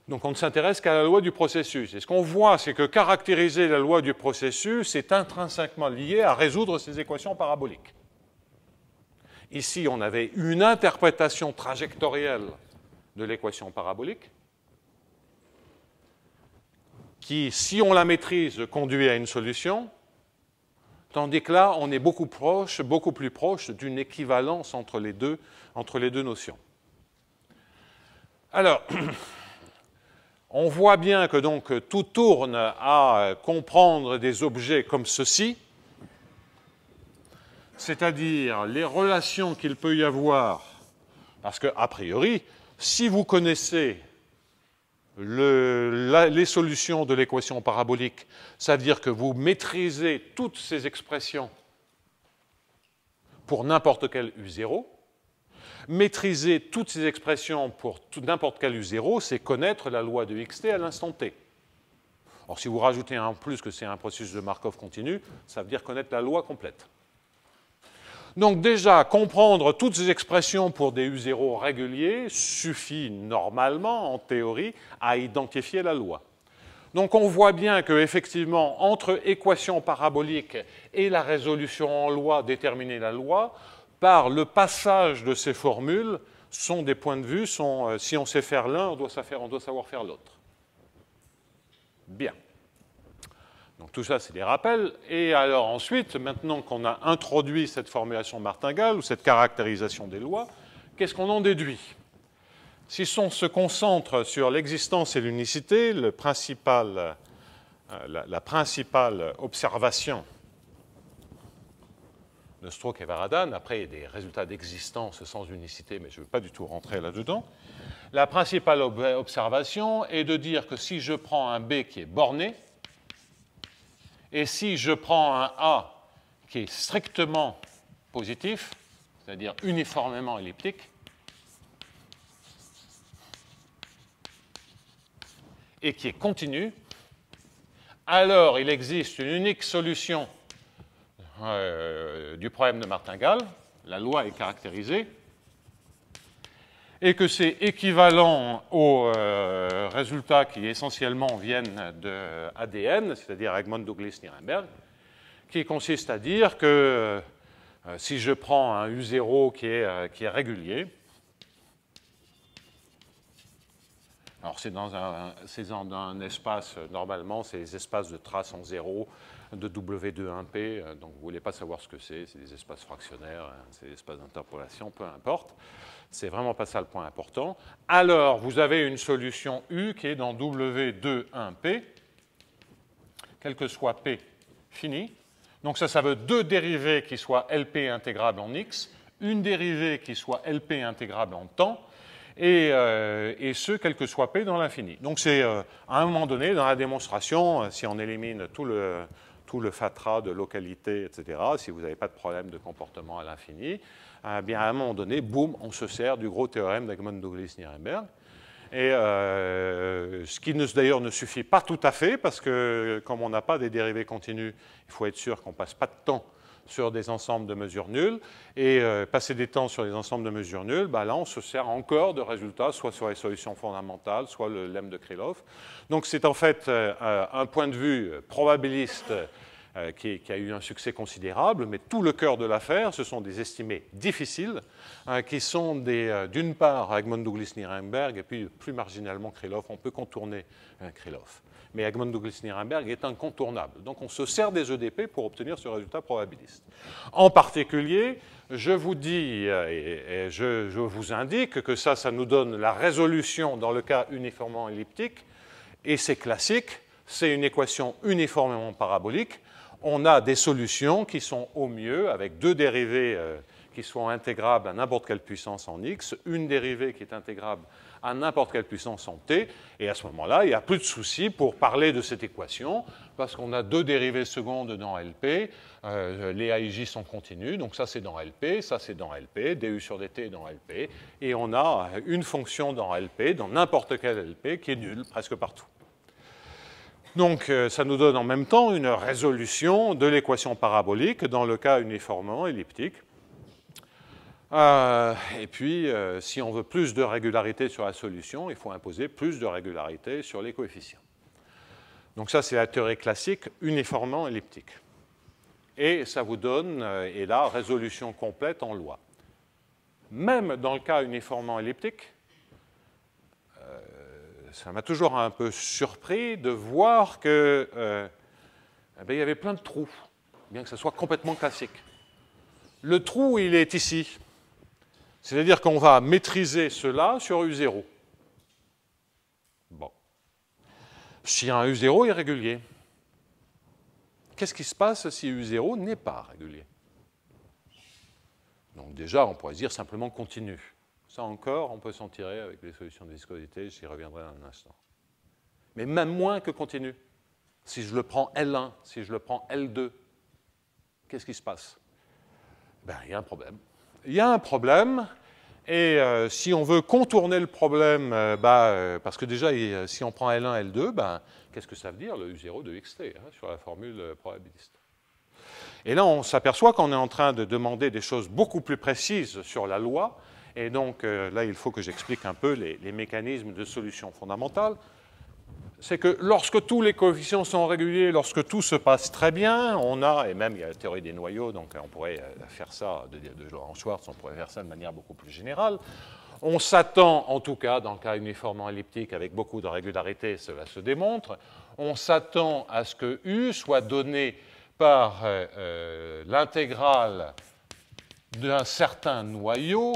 Donc on ne s'intéresse qu'à la loi du processus. Et ce qu'on voit, c'est que caractériser la loi du processus est intrinsèquement lié à résoudre ces équations paraboliques. Ici, on avait une interprétation trajectorielle de l'équation parabolique qui, si on la maîtrise, conduit à une solution, tandis que là, on est beaucoup plus proche d'une équivalence entre les deux notions. Alors, on voit bien que donc tout tourne à comprendre des objets comme ceci, c'est-à-dire les relations qu'il peut y avoir, parce qu'a priori, si vous connaissez les solutions de l'équation parabolique, ça veut dire que vous maîtrisez toutes ces expressions pour n'importe quel U0. Maîtriser toutes ces expressions pour n'importe quel U0, c'est connaître la loi de xt à l'instant t. Or, si vous rajoutez un plus que c'est un processus de Markov continu, ça veut dire connaître la loi complète. Donc déjà, comprendre toutes ces expressions pour des U0 réguliers suffit normalement, en théorie, à identifier la loi. Donc on voit bien qu'effectivement, entre équation parabolique et la résolution en loi, déterminer la loi, par le passage de ces formules, sont des points de vue, si on sait faire l'un, on doit savoir faire l'autre. Bien. Donc tout ça, c'est des rappels. Et alors ensuite, maintenant qu'on a introduit cette formulation martingale, ou cette caractérisation des lois, qu'est-ce qu'on en déduit? Si on se concentre sur l'existence et l'unicité, la principale observation de Strock et Varadhan, après il y a des résultats d'existence sans unicité, mais je ne veux pas du tout rentrer là-dedans. La principale observation est de dire que si je prends un B qui est borné, et si je prends un A qui est strictement positif, c'est-à-dire uniformément elliptique, et qui est continu, alors il existe une unique solution du problème de martingale, la loi est caractérisée, et que c'est équivalent aux résultats qui essentiellement viennent de ADN, c'est-à-dire Egmont-Douglas-Nirenberg, qui consiste à dire que si je prends un U0 qui est régulier, alors c'est dans un espace, normalement c'est les espaces de traces en zéro, de W21P, donc vous ne voulez pas savoir ce que c'est des espaces fractionnaires, c'est des espaces d'interpolation, peu importe. C'est vraiment pas ça le point important. Alors, vous avez une solution U qui est dans W21P, quel que soit P fini. Donc ça veut deux dérivées qui soient LP intégrables en X, une dérivée qui soit LP intégrable en temps, et ce, quel que soit P dans l'infini. Donc c'est, à un moment donné, dans la démonstration, si on élimine tout tout le fatras de localité, etc., si vous n'avez pas de problème de comportement à l'infini, eh bien, à un moment donné, boum, on se sert du gros théorème d'Egmont-Douglas-Nirenberg. Et ce qui d'ailleurs ne suffit pas tout à fait, parce que comme on n'a pas des dérivées continues, il faut être sûr qu'on ne passe pas de temps sur des ensembles de mesures nulles, et passer des temps sur les ensembles de mesures nulles, ben là on se sert encore de résultats, soit sur les solutions fondamentales, soit le lemme de Krylov. Donc c'est en fait un point de vue probabiliste qui a eu un succès considérable, mais tout le cœur de l'affaire, ce sont des estimés difficiles, qui sont d'une part Egmont-Douglas-Nirenberg, et puis plus marginalement Krylov. On peut contourner Krylov. Mais Egmont-Douglas-Nirenberg est incontournable. Donc on se sert des EDP pour obtenir ce résultat probabiliste. En particulier, je vous dis et je vous indique que ça nous donne la résolution dans le cas uniformément elliptique, et c'est classique, c'est une équation uniformément parabolique. On a des solutions qui sont au mieux avec deux dérivées qui sont intégrables à n'importe quelle puissance en x, une dérivée qui est intégrable à n'importe quelle puissance en t, et à ce moment-là, il n'y a plus de souci pour parler de cette équation, parce qu'on a deux dérivées secondes dans LP, les AIJ sont continues, donc ça c'est dans LP, ça c'est dans LP, du sur dt est dans LP, et on a une fonction dans LP, dans n'importe quel LP, qui est nulle presque partout. Donc, ça nous donne en même temps une résolution de l'équation parabolique dans le cas uniformément elliptique. Et puis, si on veut plus de régularité sur la solution, il faut imposer plus de régularité sur les coefficients. Donc ça, c'est la théorie classique uniformément elliptique. Et ça vous donne, et là, résolution complète en loi. Même dans le cas uniformément elliptique, ça m'a toujours un peu surpris de voir que il y avait plein de trous, bien que ce soit complètement classique. Le trou, il est ici. C'est-à-dire qu'on va maîtriser cela sur U0. Bon. Si un U0 est régulier, qu'est-ce qui se passe si U0 n'est pas régulier? Donc déjà, on pourrait dire simplement continu. Ça encore, on peut s'en tirer avec les solutions de viscosité, j'y reviendrai dans un instant. Mais même moins que continu. Si je le prends L1, si je le prends L2, qu'est-ce qui se passe? Ben, il y a un problème. Il y a un problème, et si on veut contourner le problème, parce que déjà, si on prend L1, L2, qu'est-ce que ça veut dire, le U0 de xt, sur la formule probabiliste? Et là, on s'aperçoit qu'on est en train de demander des choses beaucoup plus précises sur la loi, et donc là, il faut que j'explique un peu les mécanismes de solution fondamentale. C'est que lorsque tous les coefficients sont réguliers, lorsque tout se passe très bien, on a, et même il y a la théorie des noyaux, donc on pourrait faire ça, de Laurent Schwartz, on pourrait faire ça de manière beaucoup plus générale. On s'attend, en tout cas, dans le cas uniformément elliptique, avec beaucoup de régularité, cela se démontre, on s'attend à ce que U soit donné par l'intégrale d'un certain noyau.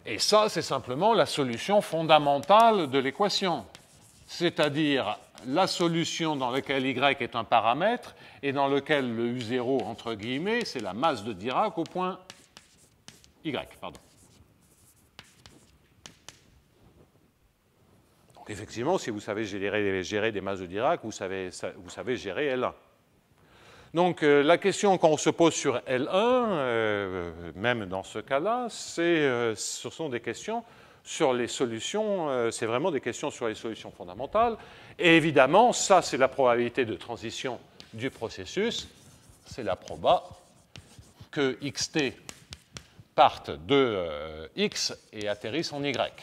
Et ça, c'est simplement la solution fondamentale de l'équation, c'est-à-dire la solution dans laquelle y est un paramètre et dans lequel le U0, entre guillemets, c'est la masse de Dirac au point y. Pardon. Donc effectivement, si vous savez gérer des masses de Dirac, vous savez gérer L1. Donc la question qu'on se pose sur L1, même dans ce cas-là, ce sont des questions sur les solutions, c'est vraiment des questions sur les solutions fondamentales. Et évidemment, ça c'est la probabilité de transition du processus, c'est la proba que xt parte de x et atterrisse en y.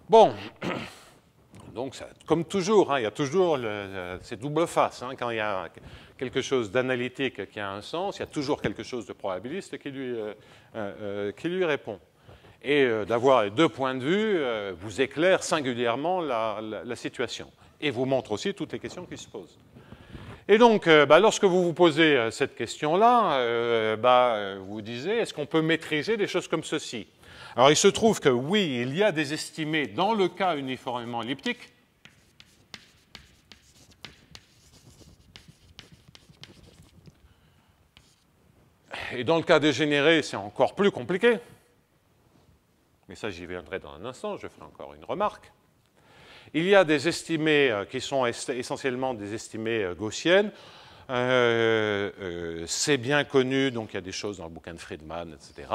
Bon. Donc, ça, comme toujours, il y a toujours ces doubles faces. Quand il y a quelque chose d'analytique qui a un sens, il y a toujours quelque chose de probabiliste qui lui répond. Et d'avoir les deux points de vue vous éclaire singulièrement la situation. Et vous montre aussi toutes les questions qui se posent. Et donc, lorsque vous vous posez cette question-là, vous vous disiez, est-ce qu'on peut maîtriser des choses comme ceci? Alors, il se trouve que oui, il y a des estimés dans le cas uniformément elliptique. Et dans le cas dégénéré, c'est encore plus compliqué. mais ça j'y viendrai dans un instant, je ferai encore une remarque. Il y a des estimées qui sont essentiellement des estimées gaussiennes. C'est bien connu, donc il y a des choses dans le bouquin de Friedman, etc.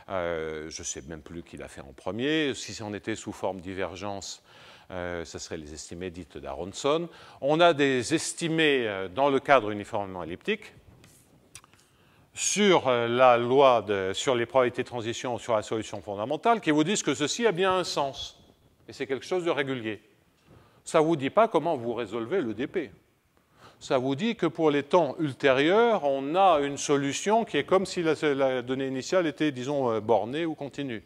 Je ne sais même plus qui l'a fait en premier. Si on était sous forme divergence, ce serait les estimées dites d'Aronson. On a des estimées dans le cadre uniformément elliptique sur la loi, sur les probabilités de transition, sur la solution fondamentale, qui vous disent que ceci a bien un sens, et c'est quelque chose de régulier. Ça ne vous dit pas comment vous résolvez le dp. Ça vous dit que pour les temps ultérieurs, on a une solution qui est comme si la donnée initiale était, disons, bornée ou continue.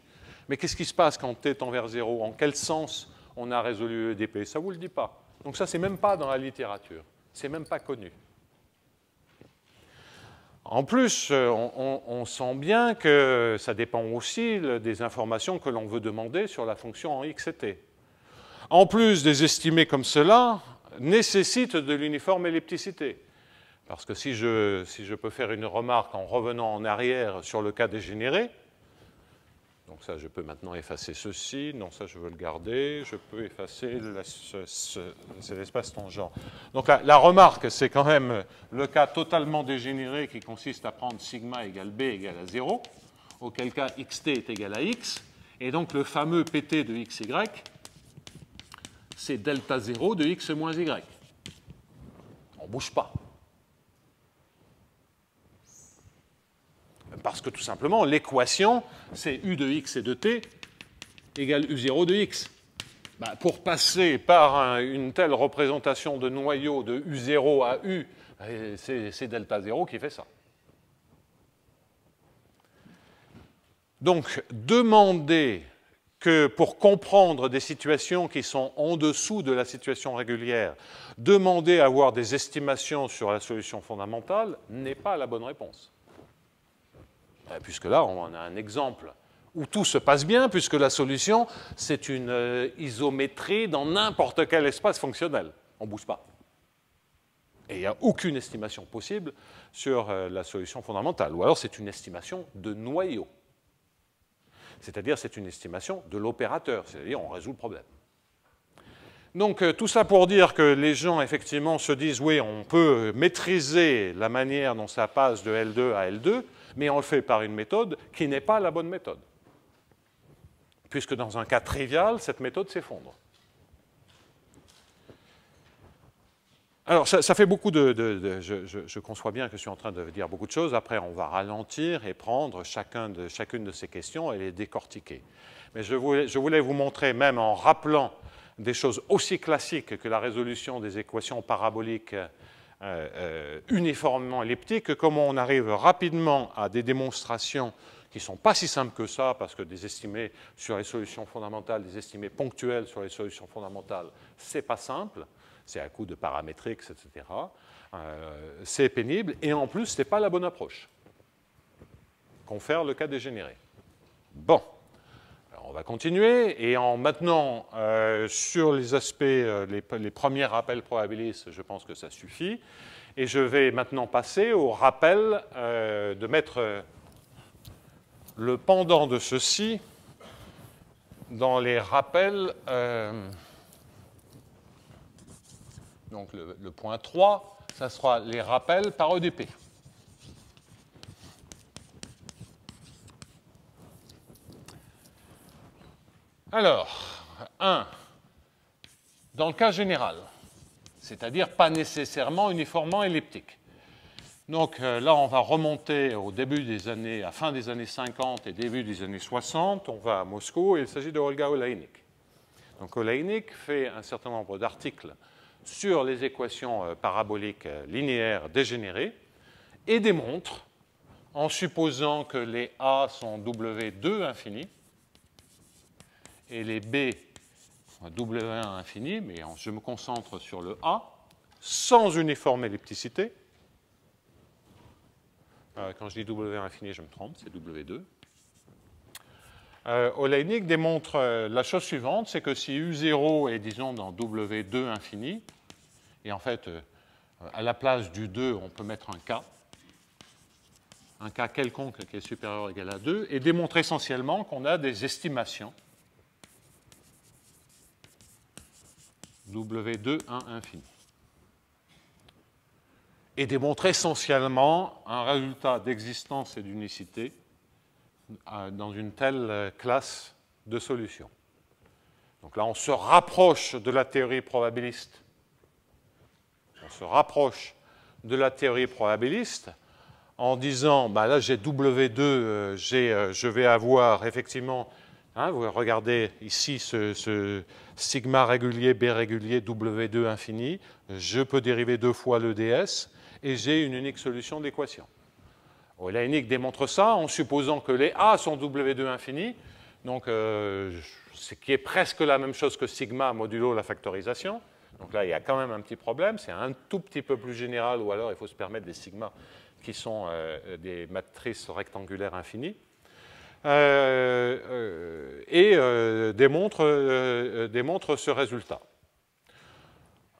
Mais qu'est-ce qui se passe quand t tend vers 0? En quel sens on a résolu le dp? Ça ne vous le dit pas. Donc ça, ce n'est même pas dans la littérature. Ce n'est même pas connu. En plus, on sent bien que ça dépend aussi des informations que l'on veut demander sur la fonction en x et t. En plus, des estimés comme cela nécessitent de l'uniforme ellipticité. Parce que si je peux faire une remarque en revenant en arrière sur le cas dégénéré, donc ça, je peux maintenant effacer ceci. Non, ça, je veux le garder. Je peux effacer c'est l'espace tangent. Donc la remarque, c'est quand même le cas totalement dégénéré qui consiste à prendre sigma égale b égale à 0, auquel cas xt est égal à x. Et donc le fameux pt de xy, c'est delta 0 de x moins y. On ne bouge pas. Parce que tout simplement, l'équation, c'est u de x et de t égale u0 de x. Ben, pour passer par une telle représentation de noyau de u0 à u, c'est delta 0 qui fait ça. Donc, demander que pour comprendre des situations qui sont en dessous de la situation régulière, demander à avoir des estimations sur la solution fondamentale n'est pas la bonne réponse. Puisque là, on a un exemple où tout se passe bien, puisque la solution, c'est une isométrie dans n'importe quel espace fonctionnel. On ne bouge pas. Et il n'y a aucune estimation possible sur la solution fondamentale. Ou alors, c'est une estimation de noyau. C'est-à-dire, c'est une estimation de l'opérateur. C'est-à-dire, on résout le problème. Donc, tout ça pour dire que les gens, effectivement, se disent, oui, on peut maîtriser la manière dont ça passe de L2 à L2, mais on le fait par une méthode qui n'est pas la bonne méthode. Puisque dans un cas trivial, cette méthode s'effondre. Alors, ça fait beaucoup je conçois bien que je suis en train de dire beaucoup de choses. Après, on va ralentir et prendre chacune de ces questions et les décortiquer. Mais je voulais vous montrer, même en rappelant des choses aussi classiques que la résolution des équations paraboliques uniformément elliptiques, comment on arrive rapidement à des démonstrations qui ne sont pas si simples que ça, parce que des estimés sur les solutions fondamentales, des estimés ponctuels sur les solutions fondamentales, ce n'est pas simple. C'est à coup de paramétriques, etc. C'est pénible, et en plus, ce n'est pas la bonne approche. Confère le cas dégénéré. Bon, alors on va continuer, et en maintenant sur les aspects, les premiers rappels probabilistes, je pense que ça suffit, et je vais maintenant passer au rappel de mettre le pendant de ceci dans les rappels. Donc le point 3, ça sera les rappels par EDP. Alors, 1. Dans le cas général, c'est-à-dire pas nécessairement uniformément elliptique. Donc là, on va remonter au début des années, à fin des années 50 et début des années 60. On va à Moscou et il s'agit de Olga Oleinik. Donc Oleinik fait un certain nombre d'articles sur les équations paraboliques linéaires dégénérées et démontre, en supposant que les A sont W2 infini et les B W1 infini, mais je me concentre sur le A, sans uniforme ellipticité. Quand je dis W1 infini, je me trompe, c'est W2. Oleinik démontre la chose suivante, c'est que si U0 est, disons, dans W2 infini, et en fait, à la place du 2, on peut mettre un K, un K quelconque qui est supérieur ou égal à 2, et démontre essentiellement qu'on a des estimations W2 1 infini. Et démontre essentiellement un résultat d'existence et d'unicité dans une telle classe de solutions. Donc là, on se rapproche de la théorie probabiliste. On se rapproche de la théorie probabiliste en disant, bah là j'ai W2, je vais avoir effectivement, hein, vous regardez ici ce sigma régulier, B régulier, W2 infini, je peux dériver 2 fois le ds, et j'ai une unique solution d'équation. La unique démontre ça en supposant que les A sont W2 infini, donc ce qui est presque la même chose que sigma modulo la factorisation. Donc là, il y a quand même un petit problème, c'est un tout petit peu plus général, ou alors il faut se permettre des sigmas qui sont des matrices rectangulaires infinies, et démontre ce résultat.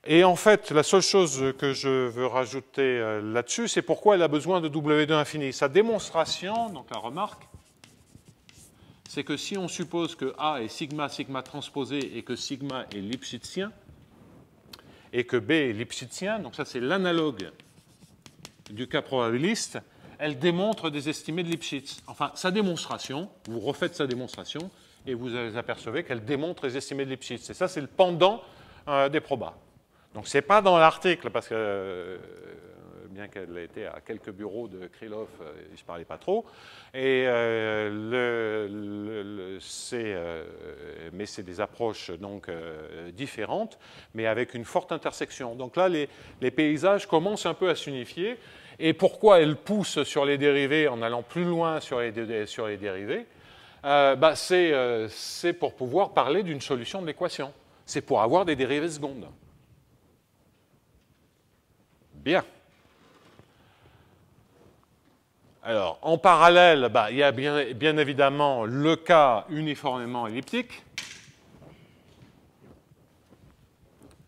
Et en fait, la seule chose que je veux rajouter là-dessus, c'est pourquoi elle a besoin de W2 infini. Sa démonstration, donc la remarque, c'est que si on suppose que A est sigma, sigma transposé, et que sigma est lipschitzien, et que B est lipschitzien, donc ça c'est l'analogue du cas probabiliste, elle démontre des estimés de Lipschitz. Enfin, sa démonstration, vous refaites sa démonstration, et vous apercevez qu'elle démontre les estimés de Lipschitz. Et ça, c'est le pendant des probas. Donc, ce n'est pas dans l'article, parce que, bien qu'elle ait été à quelques bureaux de Krylov, je ne parlais pas trop. Et, mais c'est des approches donc, différentes, mais avec une forte intersection. Donc là, les paysages commencent un peu à s'unifier. Et pourquoi elle pousse sur les dérivés en allant plus loin sur les dérivés, c'est pour pouvoir parler d'une solution de l'équation. C'est pour avoir des dérivées secondes. Bien. Alors, en parallèle, il y a bien évidemment le cas uniformément elliptique,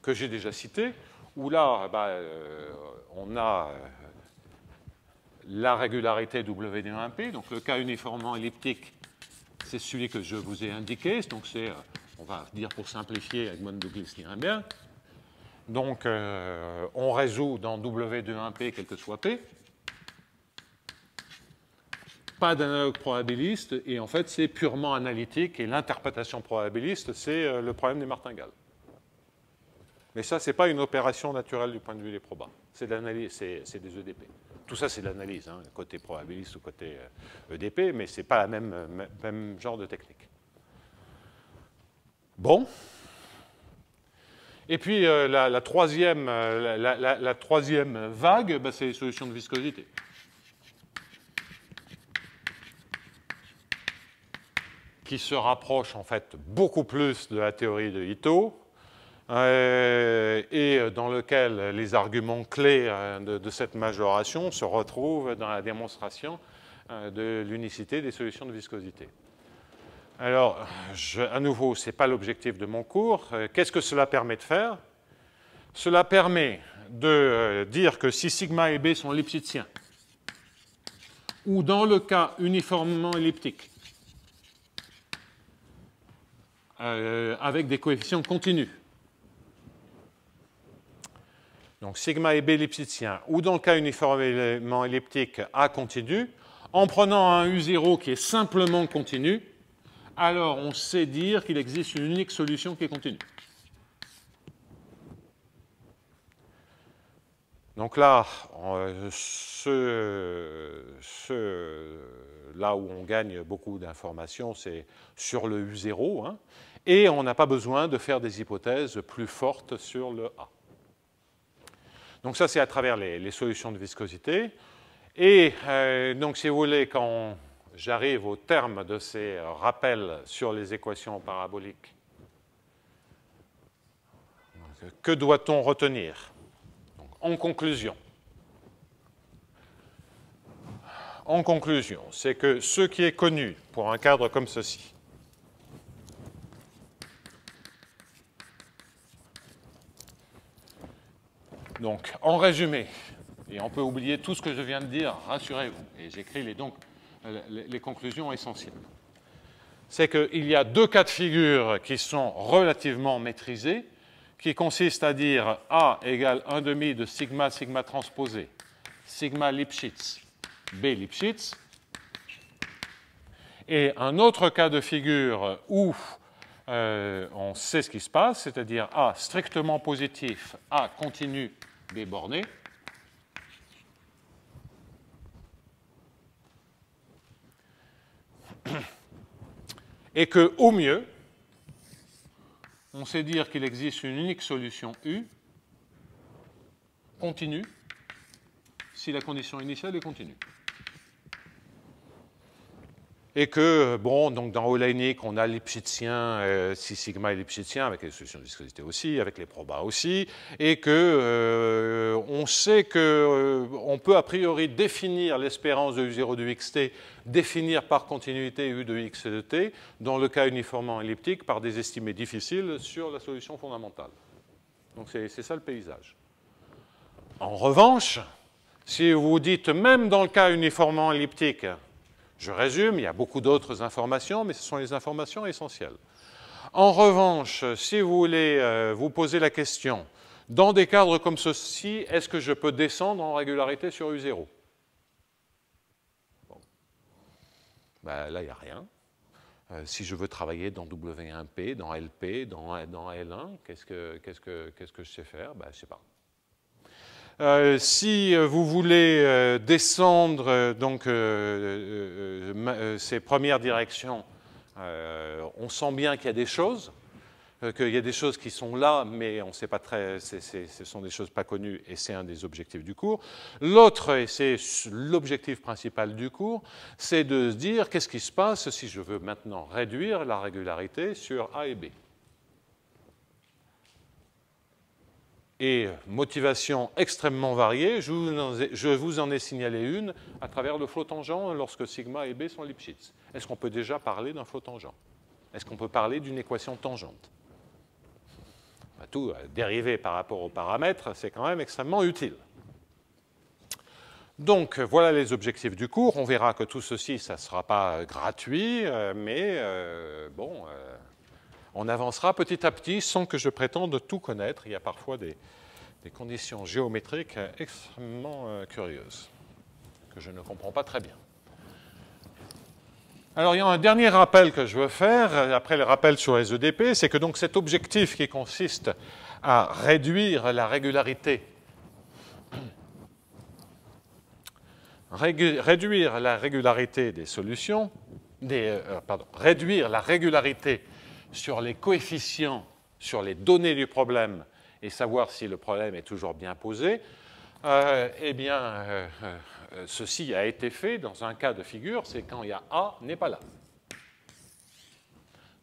que j'ai déjà cité, où là, on a la régularité W1P, donc le cas uniformément elliptique, c'est celui que je vous ai indiqué, donc c'est, on va dire pour simplifier, Edmond Douglas-Nirenberg. Donc, on résout dans W1P quel que soit P. Pas d'analogue probabiliste, et en fait, c'est purement analytique, et l'interprétation probabiliste, c'est le problème des martingales. Mais ça, ce n'est pas une opération naturelle du point de vue des probas. C'est de l'analyse, c'est des EDP. Tout ça, c'est de l'analyse, hein, côté probabiliste ou côté EDP, mais ce n'est pas le même genre de technique. Bon. Et puis, la troisième vague, c'est les solutions de viscosité. Qui se rapproche, en fait, beaucoup plus de la théorie de Ito, et dans lequel les arguments clés de cette majoration se retrouvent dans la démonstration de l'unicité des solutions de viscosité. Alors, à nouveau, ce n'est pas l'objectif de mon cours. Qu'est-ce que cela permet de faire? Cela permet de dire que si sigma et B sont lipschitziens, ou dans le cas uniformément elliptique, avec des coefficients continus, donc sigma et B lipschitziens, ou dans le cas uniformément elliptique A continu, en prenant un U0 qui est simplement continu, alors on sait dire qu'il existe une unique solution qui est continue. Donc là, là où on gagne beaucoup d'informations, c'est sur le U0, hein, et on n'a pas besoin de faire des hypothèses plus fortes sur le A. Donc ça, c'est à travers les solutions de viscosité. Et donc, si vous voulez, quand j'arrive au terme de ces rappels sur les équations paraboliques, que doit-on retenir? Donc, en conclusion, c'est que ce qui est connu pour un cadre comme ceci, donc, en résumé, Et on peut oublier tout ce que je viens de dire, rassurez-vous. Et j'écris donc les conclusions essentielles. C'est qu'il y a deux cas de figure qui sont relativement maîtrisés, qui consistent à dire A égale 1/2 de sigma transposé, sigma Lipschitz, B Lipschitz. Et un autre cas de figure où on sait ce qui se passe, c'est-à-dire A strictement positif, A continu, B borné. Et qu'au mieux, on sait dire qu'il existe une unique solution U continue si la condition initiale est continue. Et que, bon, donc dans Oleinik, on a Lipschitzien, si sigma est Lipschitzien, avec les solutions de viscosité aussi, avec les probas aussi, et que on sait qu'on peut a priori définir l'espérance de U0 de xt, définir par continuité U de x et de t, dans le cas uniformément elliptique, par des estimés difficiles sur la solution fondamentale. Donc c'est ça le paysage. En revanche, si vous dites, même dans le cas uniformément elliptique, je résume, il y a beaucoup d'autres informations, mais ce sont les informations essentielles. En revanche, si vous voulez vous poser la question, dans des cadres comme ceci, est-ce que je peux descendre en régularité sur U0 ? Bon. Ben, là, il n'y a rien. Si je veux travailler dans W1P, dans LP, dans L1, qu'est-ce que je sais faire ? Ben, je ne sais pas. Si vous voulez descendre donc ces premières directions, on sent bien qu'il y a des choses, qui sont là, mais on ne sait pas très, ce sont des choses pas connues, et c'est un des objectifs du cours. L'autre, et c'est l'objectif principal du cours, c'est de se dire qu'est-ce qui se passe si je veux maintenant réduire la régularité sur A et B. Et motivation extrêmement variée, je vous en ai signalé une à travers le flot tangent lorsque sigma et B sont Lipschitz. Est-ce qu'on peut déjà parler d'un flot tangent? Est-ce qu'on peut parler d'une équation tangente? Tout dérivé par rapport aux paramètres, c'est quand même extrêmement utile. Donc voilà les objectifs du cours. On verra que tout ceci, ça ne sera pas gratuit, mais bon... on avancera petit à petit sans que je prétende tout connaître. Il y a parfois des conditions géométriques extrêmement curieuses que je ne comprends pas très bien. Alors, il y a un dernier rappel que je veux faire, après le rappel sur les EDP, c'est que donc cet objectif qui consiste à réduire la régularité, des solutions, réduire la régularité sur les coefficients, sur les données du problème, et savoir si le problème est toujours bien posé, eh bien, ceci a été fait dans un cas de figure, c'est quand il y a A n'est pas là.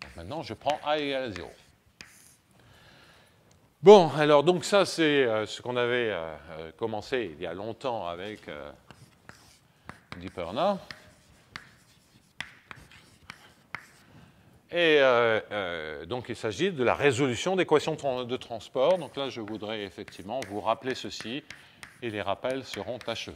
Donc maintenant, je prends A égale à 0. Bon, alors donc ça, c'est ce qu'on avait commencé il y a longtemps avec Diperna. Et donc, il s'agit de la résolution d'équations de transport. Donc là, je voudrais effectivement vous rappeler ceci, et les rappels seront achevés.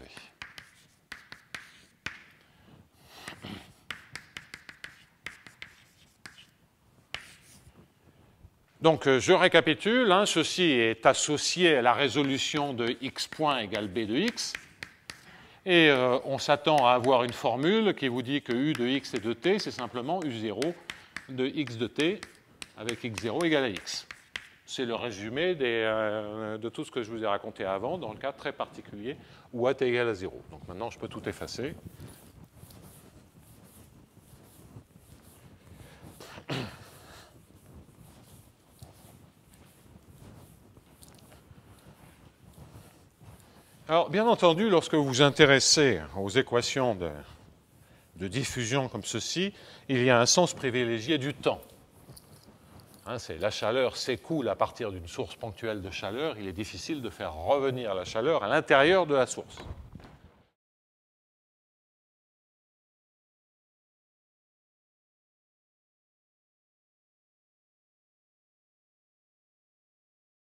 Donc, je récapitule. Hein, ceci est associé à la résolution de x point égale b de x. Et on s'attend à avoir une formule qui vous dit que u de x et de t, c'est simplement u0 de x de t avec x0 égale à x. C'est le résumé de tout ce que je vous ai raconté avant, dans le cas très particulier où a est égal à 0. Donc maintenant, je peux tout effacer. Alors, bien entendu, lorsque vous vous intéressez aux équations de diffusion comme ceci, il y a un sens privilégié du temps. Hein, c'est la chaleur s'écoule à partir d'une source ponctuelle de chaleur. Il est difficile de faire revenir la chaleur à l'intérieur de la source.